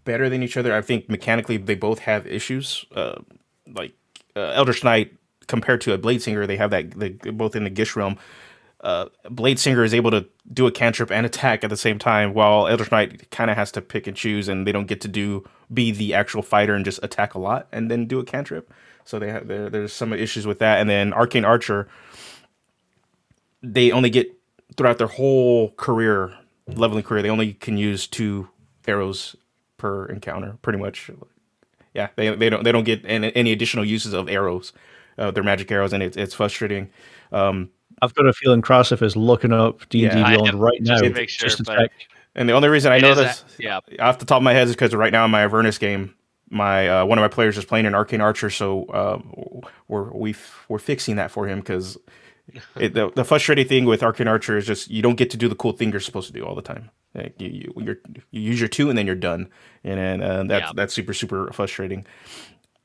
better than each other. I think mechanically they both have issues. Eldritch Knight compared to a Bladesinger, they have both in the Gish realm. Bladesinger is able to do a cantrip and attack at the same time, while Eldritch Knight kind of has to pick and choose, and they don't get to be the actual fighter and just attack a lot and then do a cantrip. So there's some issues with that. And then Arcane Archer, they only get throughout their whole leveling career, they only can use 2 arrows per encounter, pretty much. Yeah, they don't get any additional uses of arrows, their magic arrows, and it's frustrating. I've got a feeling Krasiph is looking up D&D Beyond right now to make sure, just to check. And the only reason I know this, yeah, off the top of my head, is because right now in my Avernus game, my one of my players is playing an Arcane Archer, so we're fixing that for him, because the frustrating thing with Arcane Archer is just you don't get to do the cool thing you're supposed to do all the time. Like you use your 2 and then you're done, and that's super super frustrating.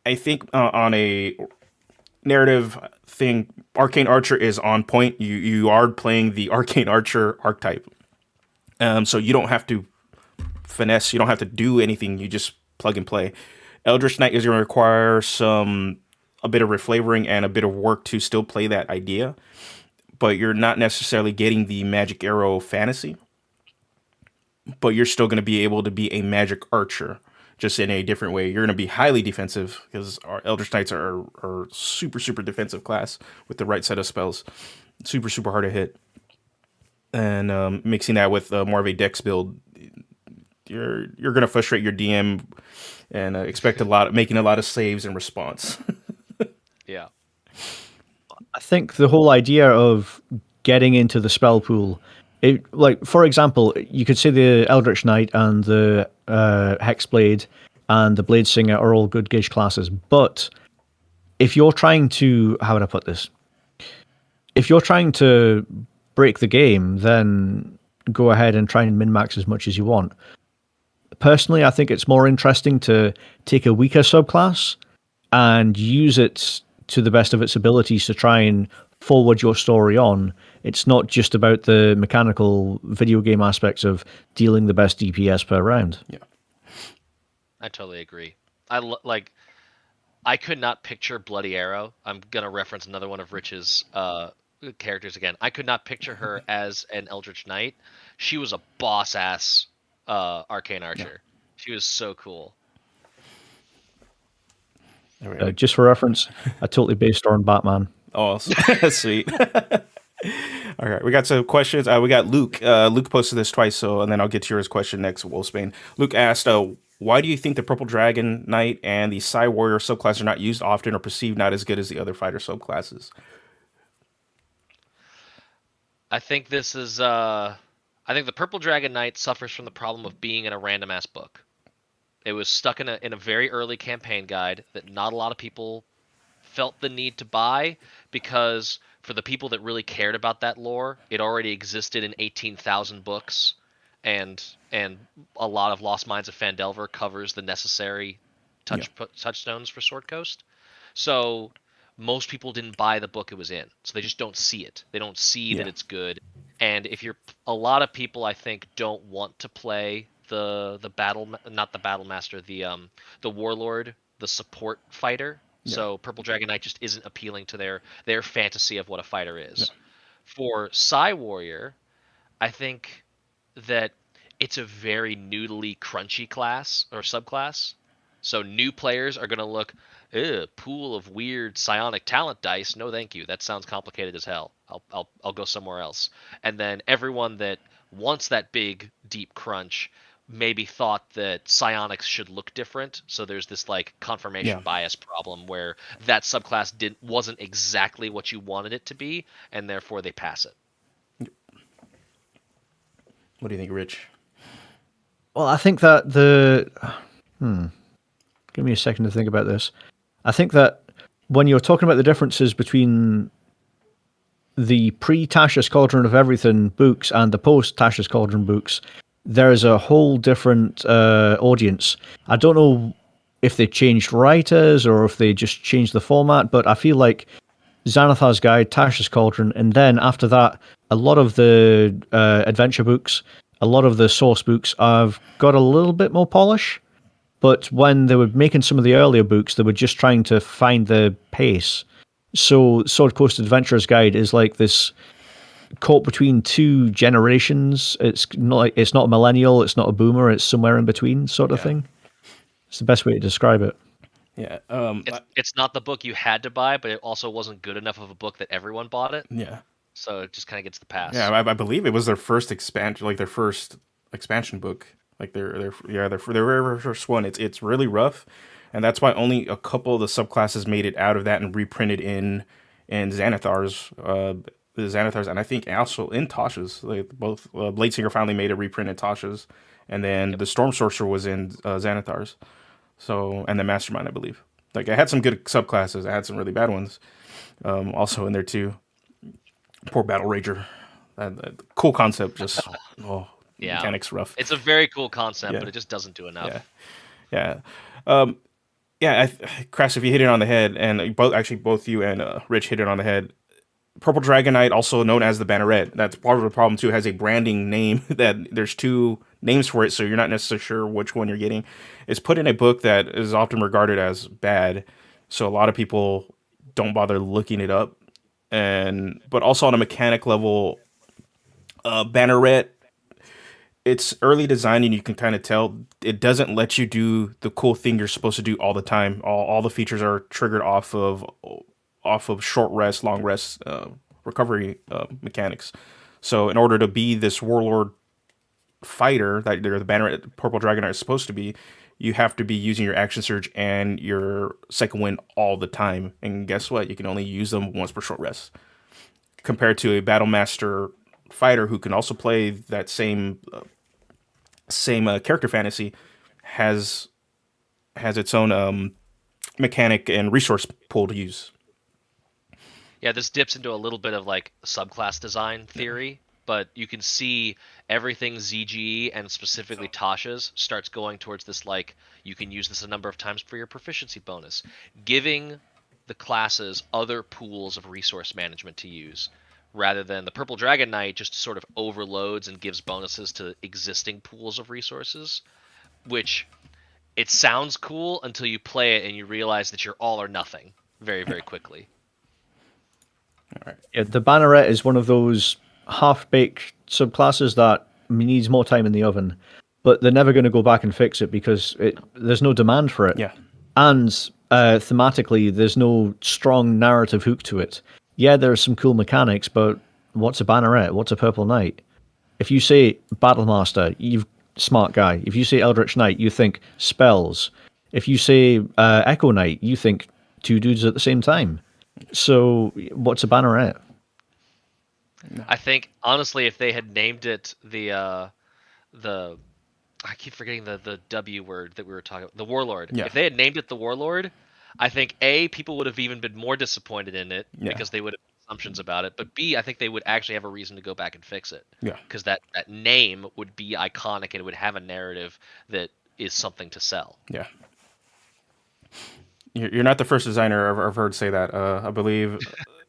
I think on a narrative thing, Arcane Archer is on point. You are playing the Arcane Archer archetype, so you don't have to finesse. You don't have to do anything. You just plug and play. Eldritch Knight is going to require a bit of reflavoring and a bit of work to still play that idea, but you're not necessarily getting the magic arrow fantasy. But you're still going to be able to be a magic archer, just in a different way. You're going to be highly defensive, because our Eldritch Knights are super super defensive class with the right set of spells, super super hard to hit. And mixing that with more of a dex build, you're going to frustrate your DM and expect making a lot of saves in response. Yeah. I think the whole idea of getting into the spell pool, for example, you could say the Eldritch Knight and the Hexblade and the Bladesinger are all good Gish classes, but if you're trying to, how would I put this? If you're trying to break the game, then go ahead and try and min-max as much as you want. Personally, I think it's more interesting to take a weaker subclass and use it to the best of its abilities to try and forward your story on. It's not just about the mechanical video game aspects of dealing the best DPS per round. Yeah, I totally agree. I could not picture Bloody Arrow. I'm gonna reference another one of Rich's characters again. I could not picture her as an Eldritch Knight. She was a boss ass Arcane Archer. Yeah. She was so cool. Just for reference, I totally based her on Batman. Oh, sweet. All right, we got some questions. We got Luke. Luke posted this twice, and then I'll get to yours question next, Wolfsbane. Luke asked, why do you think the Purple Dragon Knight and the Psy Warrior subclass are not used often or perceived not as good as the other fighter subclasses? I think this is... I think the Purple Dragon Knight suffers from the problem of being in a random-ass book. It was stuck in a very early campaign guide that not a lot of people felt the need to buy, because for the people that really cared about that lore, it already existed in 18,000 books, and a lot of Lost Mines of Phandelver covers the necessary touchstones for Sword Coast. So most people didn't buy the book it was in, so they just don't see it. They don't see that it's good. And a lot of people, I think, don't want to play the warlord, the support fighter. Yeah. So Purple Dragon Knight just isn't appealing to their fantasy of what a fighter is. Yeah. For Psy Warrior, I think that it's a very noodly, crunchy class or subclass. So new players are going to look, pool of weird psionic talent dice. No, thank you. That sounds complicated as hell. I'll go somewhere else. And then everyone that once that big deep crunch, maybe thought that psionics should look different. So there's this like confirmation Yeah. bias problem where that subclass wasn't exactly what you wanted it to be, and therefore they pass it. What do you think, Rich? Well, I think that give me a second to think about this. I think that when you're talking about the differences between the pre-Tasha's Cauldron of Everything books and the post-Tasha's Cauldron books, there's a whole different audience. I don't know if they changed writers or if they just changed the format, but I feel like Xanathar's Guide, Tasha's Cauldron, and then after that, a lot of the adventure books, a lot of the source books have got a little bit more polish. But when they were making some of the earlier books, they were just trying to find the pace. So Sword Coast Adventurer's Guide is like this caught between two generations. It's not a millennial, it's not a boomer, it's somewhere in between sort of thing. It's the best way to describe it. Yeah. It's not the book you had to buy, but it also wasn't good enough of a book that everyone bought it. Yeah. So it just kind of gets the pass. Yeah, I believe it was their first expansion, like their first expansion book, like their very first one. It's really rough, and that's why only a couple of the subclasses made it out of that and reprinted in Xanathar's, the Xanathar's, and I think also in Tasha's. Like both Bladesinger finally made a reprint in Tasha's, and then the Storm Sorcerer was in Xanathar's. So, and the Mastermind, I believe. Like I had some good subclasses, I had some really bad ones, also in there too. Poor Battle Rager. Cool concept, just mechanics rough. It's a very cool concept, Yeah. but it just doesn't do enough. Yeah. Krasiph, you hit it on the head, and both you and Rich hit it on the head. Purple Dragon Knight, also known as the Banneret, that's part of the problem too. It has a branding name that there's two names for it, so you're not necessarily sure which one you're getting. It's put in a book that is often regarded as bad, so a lot of people don't bother looking it up. But also on a mechanic level, Banneret, it's early design, and you can kind of tell it doesn't let you do the cool thing you're supposed to do all the time. All the features are triggered off of short rest, long rest, recovery mechanics. So in order to be this warlord fighter that the Banneret Purple Dragon Knight is supposed to be, you have to be using your action surge and your second wind all the time. And guess what? You can only use them once per short rest. Compared to a Battle Master fighter who can also play that same character fantasy, has its own mechanic and resource pool to use. Yeah, this dips into a little bit of like subclass design theory, but you can see everything ZGE and specifically Tasha's starts going towards this like you can use this a number of times for your proficiency bonus, giving the classes other pools of resource management to use, rather than the Purple Dragon Knight just sort of overloads and gives bonuses to existing pools of resources, which it sounds cool until you play it and you realize that you're all or nothing very, very quickly. All right. Yeah, the Banneret is one of those half-baked subclasses that needs more time in the oven, but they're never going to go back and fix it because there's no demand for it. Yeah. And thematically, there's no strong narrative hook to it. Yeah, there are some cool mechanics, but what's a Banneret? What's a Purple Knight? If you say Battlemaster, you've smart guy. If you say Eldritch Knight, you think spells. If you say Echo Knight, you think two dudes at the same time. So what's a Banneret? I think honestly, if they had named it the I keep forgetting the W word that we were talking about, the Warlord. Yeah. If they had named it the Warlord, I think A, people would have even been more disappointed in it because they would have assumptions about it. But B, I think they would actually have a reason to go back and fix it. Yeah. Because that name would be iconic and it would have a narrative that is something to sell. Yeah. You're not the first designer I've heard say that. I believe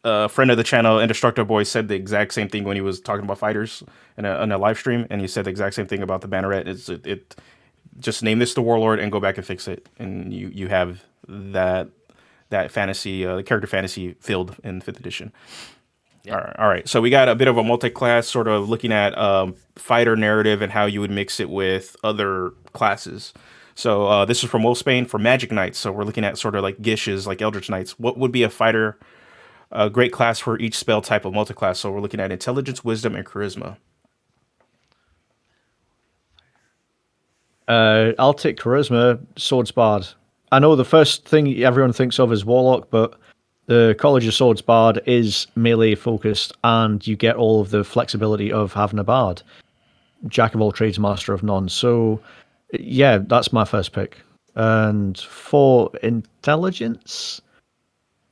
a friend of the channel, Indestructible Boy, said the exact same thing when he was talking about fighters in a live stream, and he said the exact same thing about the Banneret. It just name this the Warlord and go back and fix it, and you have that fantasy, the character fantasy filled in 5th edition. Yeah. All right. So we got a bit of a multi-class, sort of looking at fighter narrative and how you would mix it with other classes. So this is from Wolfsbane for Magic Knights. So we're looking at sort of like Gishes, like Eldritch Knights. What would be a fighter, a great class for each spell type of multi-class? So we're looking at Intelligence, Wisdom, and Charisma. I'll take charisma, swords bard. I know the first thing everyone thinks of is warlock, but the College of Swords bard is melee focused, and you get all of the flexibility of having a bard. Jack of all trades, master of none. So, yeah, that's my first pick. And for intelligence,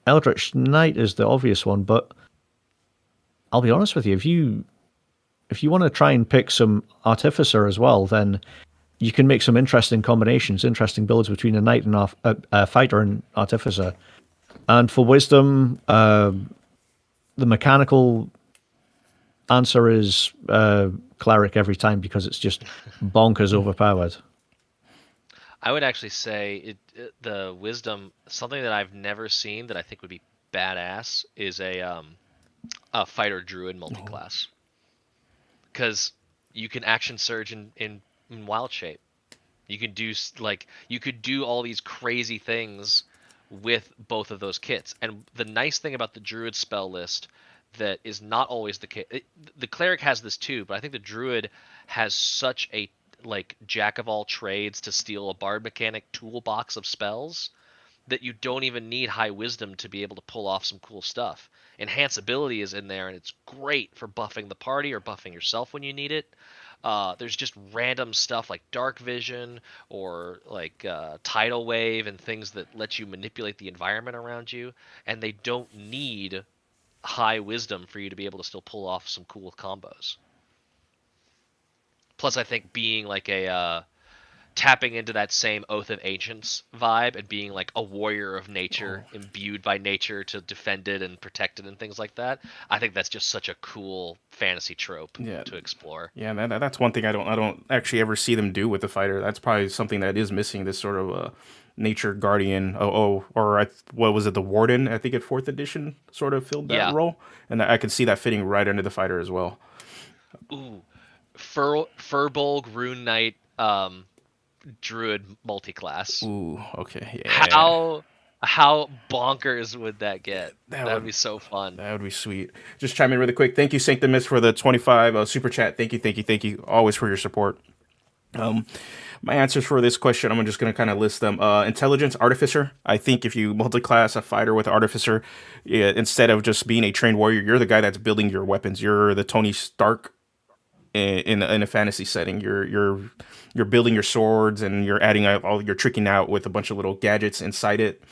Eldritch Knight is the obvious one, but I'll be honest with you, if you want to try and pick some artificer as well, then you can make some interesting combinations, interesting builds between a knight and a fighter and artificer. And for wisdom, the mechanical answer is cleric every time because it's just bonkers overpowered. I would actually say the wisdom, something that I've never seen that I think would be badass is a fighter druid multiclass, because you can action surge in wild shape. You can do you could do all these crazy things with both of those kits. And the nice thing about the druid spell list that is not always the case. The cleric has this too, but I think the druid has such a jack of all trades to steal a bard mechanic toolbox of spells that you don't even need high wisdom to be able to pull off some cool stuff. Enhance ability is in there, and it's great for buffing the party or buffing yourself when you need it. There's just random stuff like dark vision or tidal wave and things that let you manipulate the environment around you, and they don't need high wisdom for you to be able to still pull off some cool combos. Plus, I think being tapping into that same Oath of Ancients vibe and being like a warrior of nature, imbued by nature to defend it and protect it and things like that. I think that's just such a cool fantasy trope to explore. Yeah, that's one thing I don't actually ever see them do with the fighter. That's probably something that is missing. This sort of nature guardian. What was it? The warden. I think at 4th edition sort of filled that role, and I could see that fitting right under the fighter as well. Ooh, Furbolg Rune Knight. Druid multiclass. Ooh, okay. Yeah. How bonkers would that get? That would be so fun. That would be sweet. Just chime in really quick. Thank you, Sanctimus, for the 25 super chat. Thank you. Always for your support. My answers for this question, I'm just going to kind of list them. Intelligence, Artificer. I think if you multiclass a fighter with Artificer, instead of just being a trained warrior, you're the guy that's building your weapons. You're the Tony Stark in a fantasy setting. You're building your swords, and you're adding you're tricking out with a bunch of little gadgets inside it.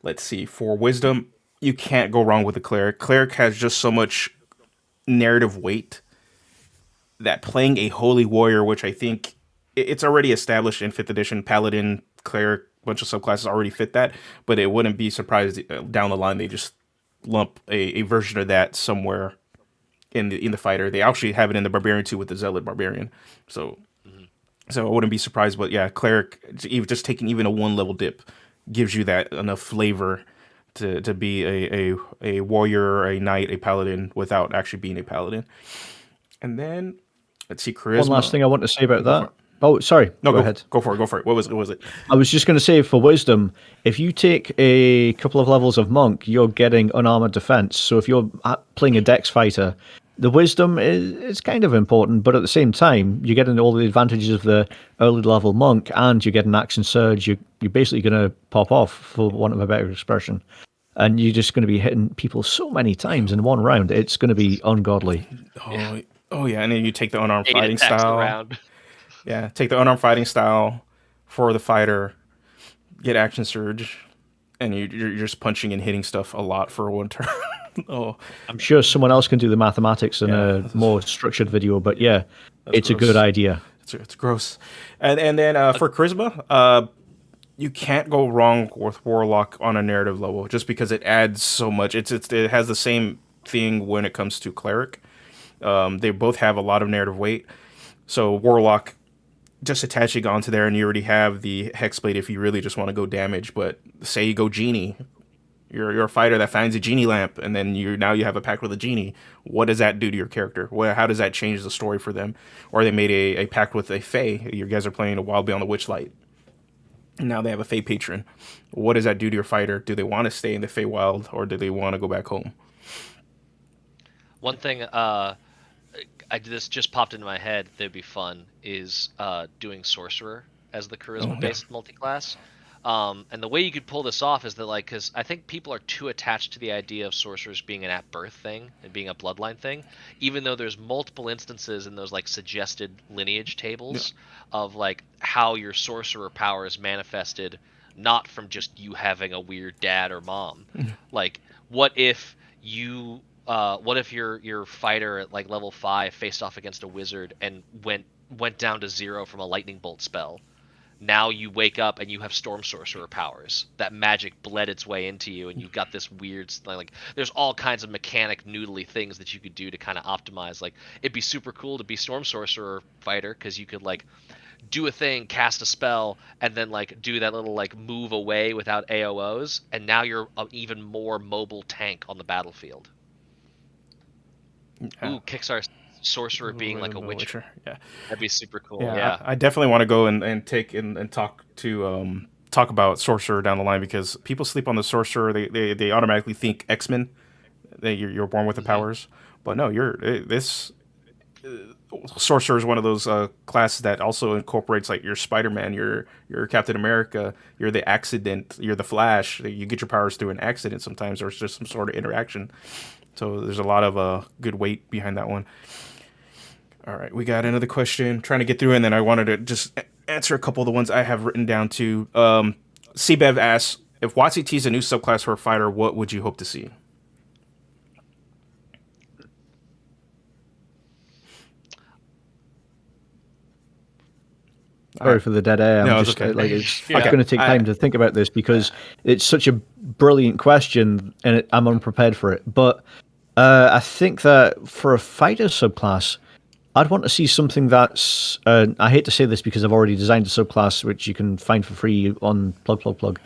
Let's see. For wisdom, you can't go wrong with a cleric. Cleric has just so much narrative weight that playing a holy warrior, which I think it's already established in 5th edition, paladin, cleric, bunch of subclasses already fit that, but it wouldn't be surprised down the line they just lump a version of that somewhere in the fighter. They actually have it in the Barbarian too with the Zealot Barbarian. So I wouldn't be surprised, but yeah, cleric, just taking even a 1 level dip gives you that enough flavor to be a warrior, a knight, a paladin without actually being a paladin. And then let's see, charisma. One last thing I want to say about that. Oh, sorry. No, go ahead. Go for it. What was it? I was just going to say, for wisdom, if you take a couple of levels of monk, you're getting unarmored defense. So if you're playing a dex fighter, the wisdom is kind of important, but at the same time, you're getting all the advantages of the early level monk, and you get an action surge. You're basically going to pop off, for want of a better expression. And you're just going to be hitting people so many times in one round. It's going to be ungodly. Oh yeah, and then you take the unarmed fighting style. Yeah, take the unarmed fighting style for the fighter, get action surge, and you're just punching and hitting stuff a lot for one turn. I'm sure someone else can do the mathematics in a more structured video, but yeah, it's gross. A good idea. It's gross. And then for charisma, you can't go wrong with Warlock on a narrative level, just because it adds so much. It has the same thing when it comes to cleric. They both have a lot of narrative weight. So Warlock, just attaching onto there, and you already have the Hexblade if you really just want to go damage. But say you go Genie, you're a fighter that finds a Genie lamp, and then you have a pact with a Genie. What does that do to your character? How does that change the story for them? Or they made a pact with a Fae. You guys are playing a Wild Beyond the Witchlight. Now they have a Fae patron. What does that do to your fighter? Do they want to stay in the Feywild, or do they want to go back home? One thing, this just popped into my head. That'd be fun is doing sorcerer as the charisma based multiclass. And the way you could pull this off is that, like, because I think people are too attached to the idea of sorcerers being an at birth thing and being a bloodline thing, even though there's multiple instances in those like suggested lineage tables of like how your sorcerer power is manifested, not from just you having a weird dad or mom. Like, what if you what if your fighter at like level 5 faced off against a wizard and went down to 0 from a lightning bolt spell? Now you wake up and you have storm sorcerer powers. That magic bled its way into you, and you've got this weird, like, there's all kinds of mechanic noodly things that you could do to kind of optimize. Like, it'd be super cool to be storm sorcerer fighter because you could like do a thing, cast a spell, and then like do that little like move away without AOs, and now you're an even more mobile tank on the battlefield. Ooh, Kickstarter sorcerer being like a witcher. Yeah, that'd be super cool. Yeah. I definitely want to go and take and talk to talk about sorcerer down the line, because people sleep on the sorcerer. They automatically think X-Men, that you're born with the powers, but no, this sorcerer is one of those classes that also incorporates like your Spider-Man, your Captain America, you're the accident, you're the Flash. You get your powers through an accident sometimes, or it's just some sort of interaction. So there's a lot of good weight behind that one. All right, we got another question. Trying to get through, and then I wanted to just answer a couple of the ones I have written down too. CBev asks, if WotC teased a new subclass for a fighter, what would you hope to see? Sorry for the dead air. No, I'm it's just okay. it's going to take time to think about this because it's such a brilliant question and I'm unprepared for it. But I think that for a fighter subclass, I'd want to see something that's. I hate to say this because I've already designed a subclass which you can find for free on plug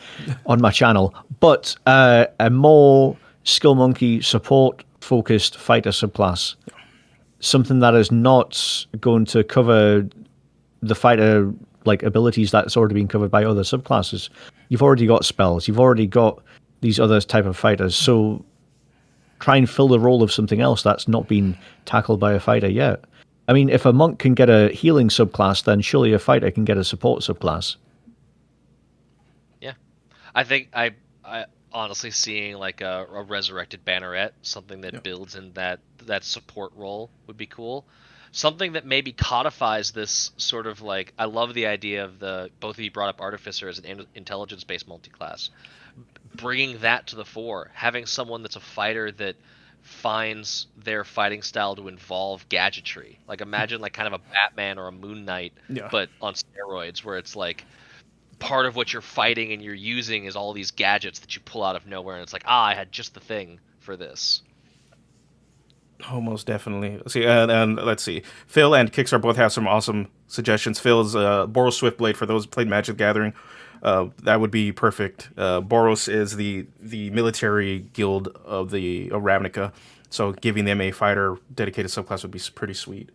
on my channel. But a more skill monkey support focused fighter subclass, something that is not going to cover the fighter like abilities that's already been covered by other subclasses. You've already got spells. You've already got these other type of fighters. So try and fill the role of something else that's not been tackled by a fighter yet. I mean, if a monk can get a healing subclass, then surely a fighter can get a support subclass. Yeah, I think I honestly seeing like a resurrected banneret, something that builds in that support role would be cool. Something that maybe codifies this sort of like, I love the idea of both of you brought up Artificer as an intelligence-based multiclass. Bringing that to the fore, having someone that's a fighter that finds their fighting style to involve gadgetry. Like imagine like kind of a Batman or a Moon Knight, but on steroids, where it's like part of what you're fighting and you're using is all these gadgets that you pull out of nowhere, and it's like, I had just the thing for this. Oh, most definitely. Let's see. Phil and Kickstar both have some awesome suggestions. Phil's Boros Swiftblade, for those who played Magic Gathering. That would be perfect. Boros is the military guild of Ravnica, so giving them a fighter dedicated subclass would be pretty sweet.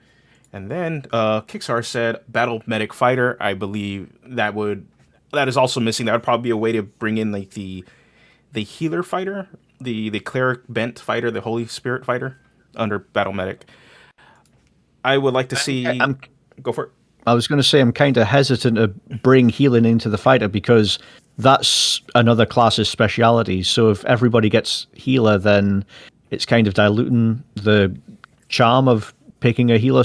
And then Kickstar said Battle Medic Fighter. I believe that is also missing. That would probably be a way to bring in like the healer fighter, the cleric bent fighter, the Holy Spirit fighter under Battle Medic. I would like to see. Go for it. I was going to say I'm kind of hesitant to bring healing into the fighter because that's another class's speciality. So if everybody gets healer, then it's kind of diluting the charm of picking a healer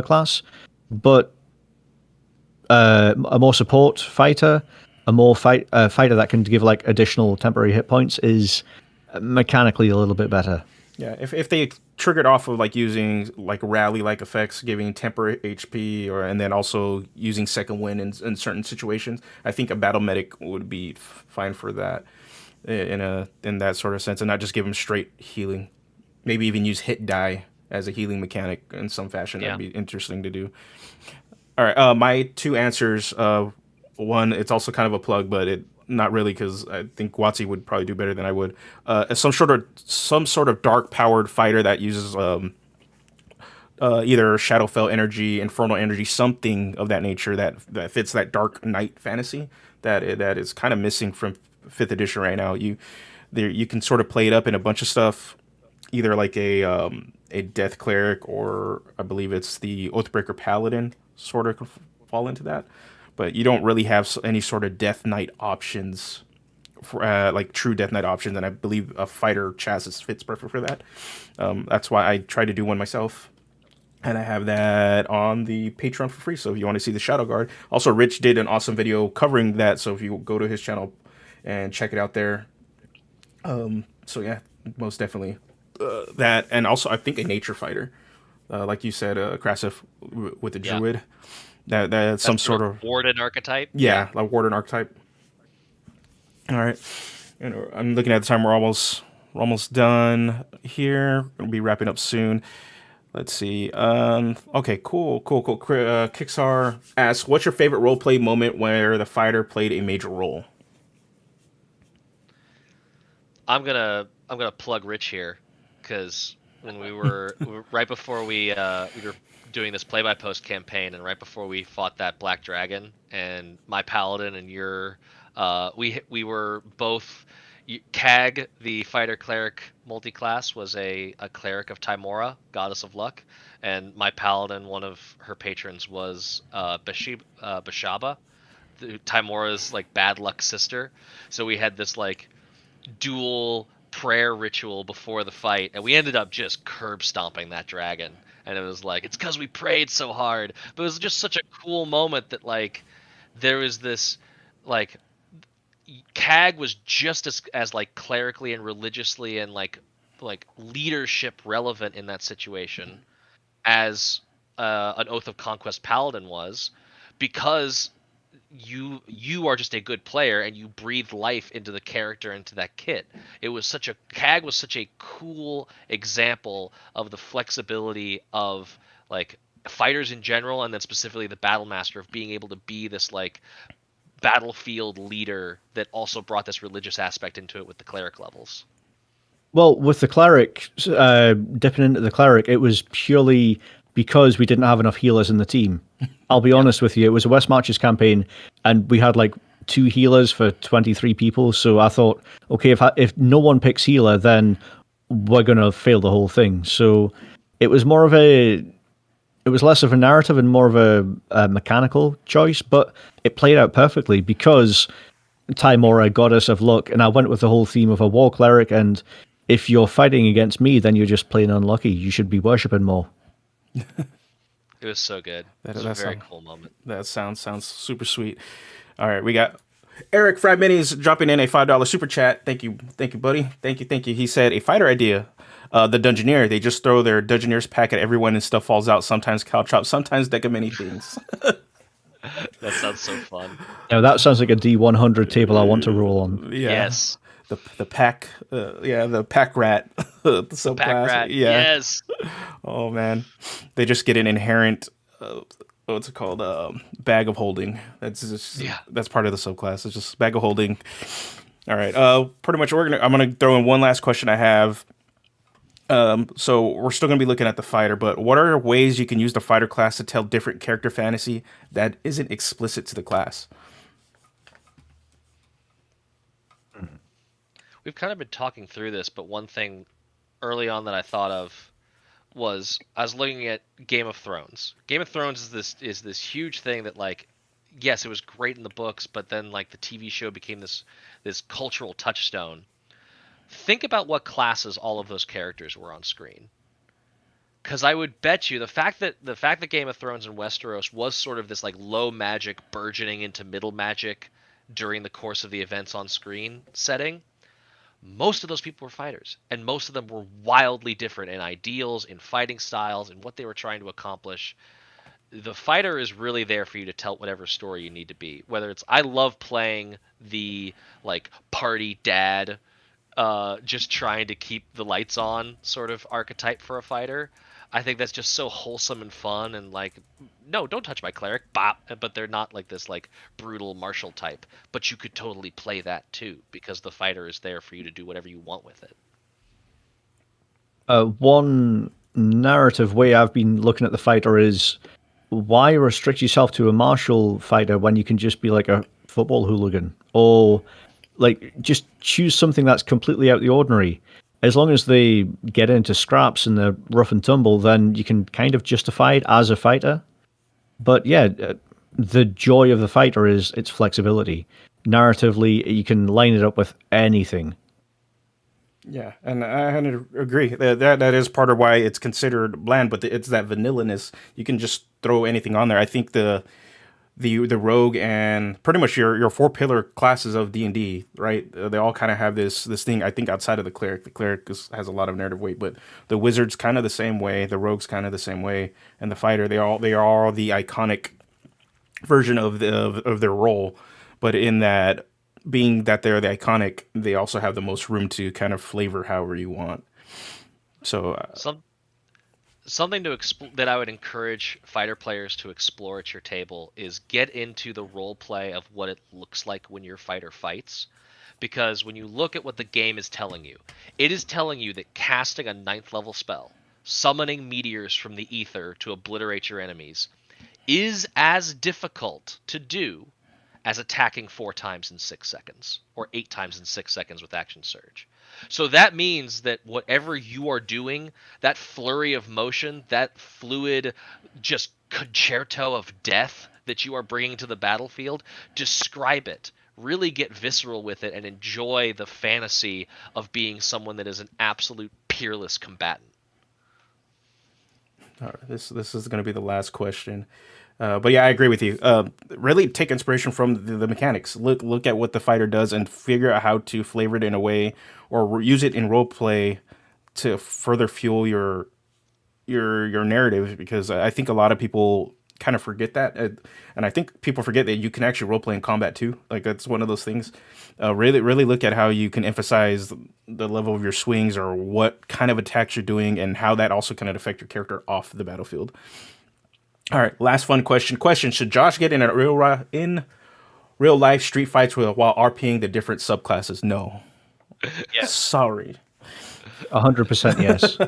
class. But a more support fighter, a fighter that can give like additional temporary hit points is mechanically a little bit better. Yeah, if they triggered off of like using like rally like effects, giving temporary HP, and then also using second wind in certain situations, I think a battle medic would be fine for that in that sort of sense, and not just give them straight healing. Maybe even use hit die as a healing mechanic in some fashion. That'd be interesting to do. All right, my two answers. One, it's also kind of a plug, but not really, because I think WotC would probably do better than I would. Some sort of dark powered fighter that uses either Shadowfell energy, Infernal energy, something of that nature that fits that Dark Knight fantasy that is kind of missing from 5th edition right now. You can sort of play it up in a bunch of stuff. either like a death cleric, or I believe it's the Oathbreaker paladin sort of fall into that. But you don't really have any sort of Death Knight options, for, like true Death Knight options, and I believe a fighter chassis fits perfect for that. That's why I try to do one myself, and I have that on the Patreon for free. So if you want to see the Shadow Guard, also Rich did an awesome video covering that. So if you go to his channel and check it out there, so yeah, most definitely that, and also I think a nature fighter, like you said, Krasiph with the Yeah. druid. That's some sort of warden archetype. yeah, like warden archetype. All right, and I'm looking at the time. We're almost done here. We'll be wrapping up soon. Let's see. Okay, cool. Kixar asks, "What's your favorite roleplay moment where the fighter played a major role?" I'm gonna plug Rich here, because when we were right before we were doing this play by post campaign, and right before we fought that black dragon, and my paladin and your we were both Kag, the fighter cleric multiclass, was a cleric of Timora, goddess of luck, and my paladin, one of her patrons, was Bashaba, Timora's like bad luck sister. So we had this like dual prayer ritual before the fight, and we ended up just curb stomping that dragon. And it was like, it's because we prayed so hard. But it was just such a cool moment that like there was this like Kag was just as like clerically and religiously and like leadership relevant in that situation as an Oath of Conquest paladin was, because you are just a good player and you breathe life into the character, into that kit. Kag was such a cool example of the flexibility of like fighters in general, and then specifically the battle master, of being able to be this like battlefield leader that also brought this religious aspect into it with the cleric levels. Well, with the cleric, dipping into the cleric, it was purely because we didn't have enough healers in the team. I'll be honest with you, it was a West Marches campaign, and we had like 2 healers for 23 people. So I thought, okay, if no one picks healer, then we're going to fail the whole thing. So it was less of a narrative and more of a mechanical choice, but it played out perfectly because Timora, goddess of luck, and I went with the whole theme of a war cleric, and if you're fighting against me, then you're just plain unlucky. You should be worshipping more. It was so good. It was a very cool moment. That sounds super sweet. All right, we got Eric Fried Minis dropping in a $5 super chat. Thank you, buddy. Thank you. He said, a fighter idea. The Dungeoneer, they just throw their Dungeoneer's pack at everyone and stuff falls out. Sometimes caltrop, sometimes deck of many things. That sounds so fun. Now that sounds like a D100 table I want to roll on. Yeah. Yes. The pack, the pack rat, the subclass. Pack rat. Yeah. Yes. Oh man, they just get an inherent, what's it called, bag of holding. That's part of the subclass. It's just bag of holding. All right. Pretty much I'm gonna throw in one last question I have. So we're still going to be looking at the fighter, but what are ways you can use the fighter class to tell different character fantasy that isn't explicit to the class? We've kind of been talking through this, but one thing early on that I thought of was I was looking at Game of Thrones. Game of Thrones is this huge thing that, like, yes, it was great in the books, but then like the TV show became this cultural touchstone. Think about what classes all of those characters were on screen. Because I would bet you the fact that Game of Thrones and Westeros was sort of this like low magic burgeoning into middle magic during the course of the events on screen setting, most of those people were fighters, and most of them were wildly different in ideals, in fighting styles, in what they were trying to accomplish. The fighter is really there for you to tell whatever story you need to be. Whether it's, I love playing the like party dad, just trying to keep the lights on sort of archetype for a fighter. I think that's just so wholesome and fun, and like, no, don't touch my cleric, bop. But they're not like this like brutal martial type. But you could totally play that too, because the fighter is there for you to do whatever you want with it. One narrative way I've been looking at the fighter is, why restrict yourself to a martial fighter when you can just be like a football hooligan? Or like just choose something that's completely out of the ordinary. as long as they get into scraps and the rough and tumble, then you can kind of justify it as a fighter. But yeah, the joy of the fighter is its flexibility. Narratively, you can line it up with anything. Yeah, and I agree. That is part of why it's considered bland, but it's that vanillaness. You can just throw anything on there. I think the rogue and pretty much your four pillar classes of D&D, right? They all kind of have this thing. I think outside of the cleric, has a lot of narrative weight, but the wizard's kind of the same way, the rogue's kind of the same way, and the fighter, they are all the iconic version of their role, but in that, being that they're the iconic, they also have the most room to kind of flavor however you want. So Something that I would encourage fighter players to explore at your table is get into the role play of what it looks like when your fighter fights. Because when you look at what the game is telling you, it is telling you that casting a 9th level spell, summoning meteors from the ether to obliterate your enemies, is as difficult to do as attacking 4 times in 6 seconds, or 8 times in 6 seconds with action surge. So that means that whatever you are doing, that flurry of motion, that fluid just concerto of death that you are bringing to the battlefield, describe it. Really get visceral with it and enjoy the fantasy of being someone that is an absolute peerless combatant. all right, this is going to be the last question. But yeah, I agree with you. Really take inspiration from the mechanics. Look at what the fighter does and figure out how to flavor it in a way, or use it in role play to further fuel your narrative. Because I think a lot of people kind of forget that, and I think people forget that you can actually role play in combat too. Like, that's one of those things. Really look at how you can emphasize the level of your swings, or what kind of attacks you're doing, and how that also can affect your character off the battlefield. All right, last fun question. Should Josh get in real life street fights while RPing the different subclasses? No. Yes. Sorry. 100% yes.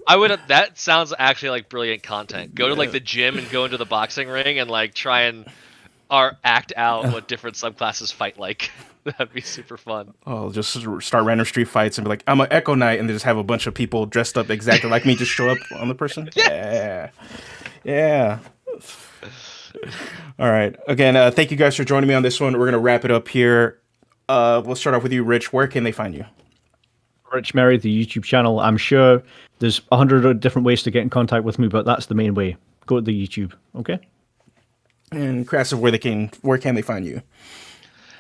I would. That sounds actually like brilliant content. Go to like the gym and go into the boxing ring and like try and act out what different subclasses fight like. That'd be super fun. Oh, just start random street fights and be like, I'm an Echo Knight, and then just have a bunch of people dressed up exactly like me just show up on the person. Yeah. All right. Again, thank you guys for joining me on this one. We're going to wrap it up here. We'll start off with you, Rich. Where can they find you? Rich Merry, the YouTube channel. I'm sure there's 100 different ways to get in contact with me, but that's the main way. Go to the YouTube, okay? And Krasiph, where can they find you?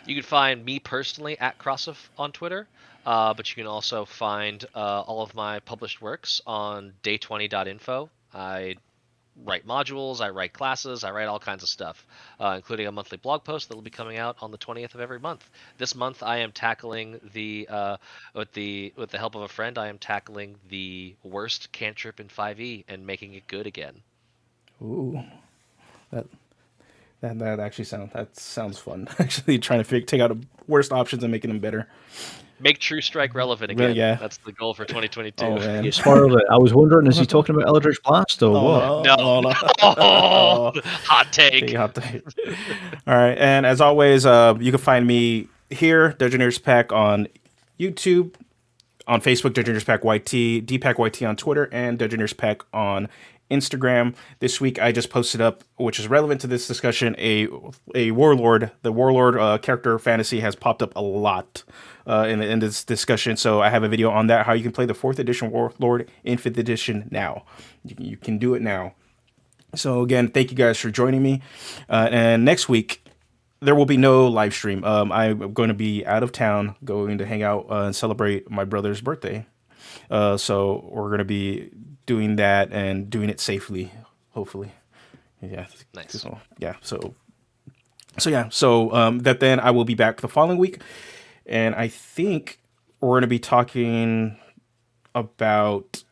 You can find me personally at Krasiph on Twitter, but you can also find all of my published works on day20.info. I write modules, I write classes, I write all kinds of stuff, including a monthly blog post that will be coming out on the 20th of every month. This month, I am tackling with the help of a friend, I am tackling the worst cantrip in 5e and making it good again. Ooh, that actually sounds fun. Actually, trying to take out the worst options and making them better. Make True Strike relevant again. Yeah. That's the goal for 2022. Oh, man. You spoiled it. I was wondering, is he talking about Eldritch Blast or what? No. Hot take. Hot take. All right, and as always, you can find me here, Dungeoneer's Pack, on YouTube, on Facebook, Dungeoneer's Pack YT, DPack YT on Twitter, and Dungeoneer's Pack on Instagram. This week I just posted up, which is relevant to this discussion, a warlord. The warlord character fantasy has popped up a lot in this discussion, so I have a video on that, how you can play the 4th edition warlord in 5th edition now. You can do it now. So again, thank you guys for joining me, and next week there will be no live stream. I'm going to be out of town, going to hang out and celebrate my brother's birthday. So we're going to be doing that and doing it safely, hopefully. Yeah. Nice. So that then I will be back the following week, and I think we're going to be talking about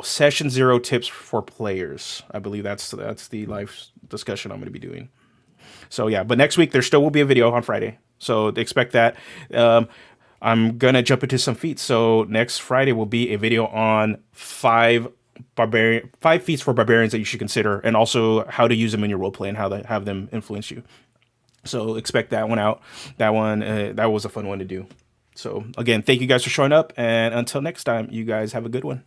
Session 0 tips for players. I believe that's the live discussion I'm going to be doing. So yeah, but next week there still will be a video on Friday, so expect that. I'm gonna jump into some feats. So next Friday will be a video on 5 feats for barbarians that you should consider, and also how to use them in your roleplay and how to have them influence you. So expect that one out. That one that was a fun one to do. So again, thank you guys for showing up, and until next time, you guys have a good one.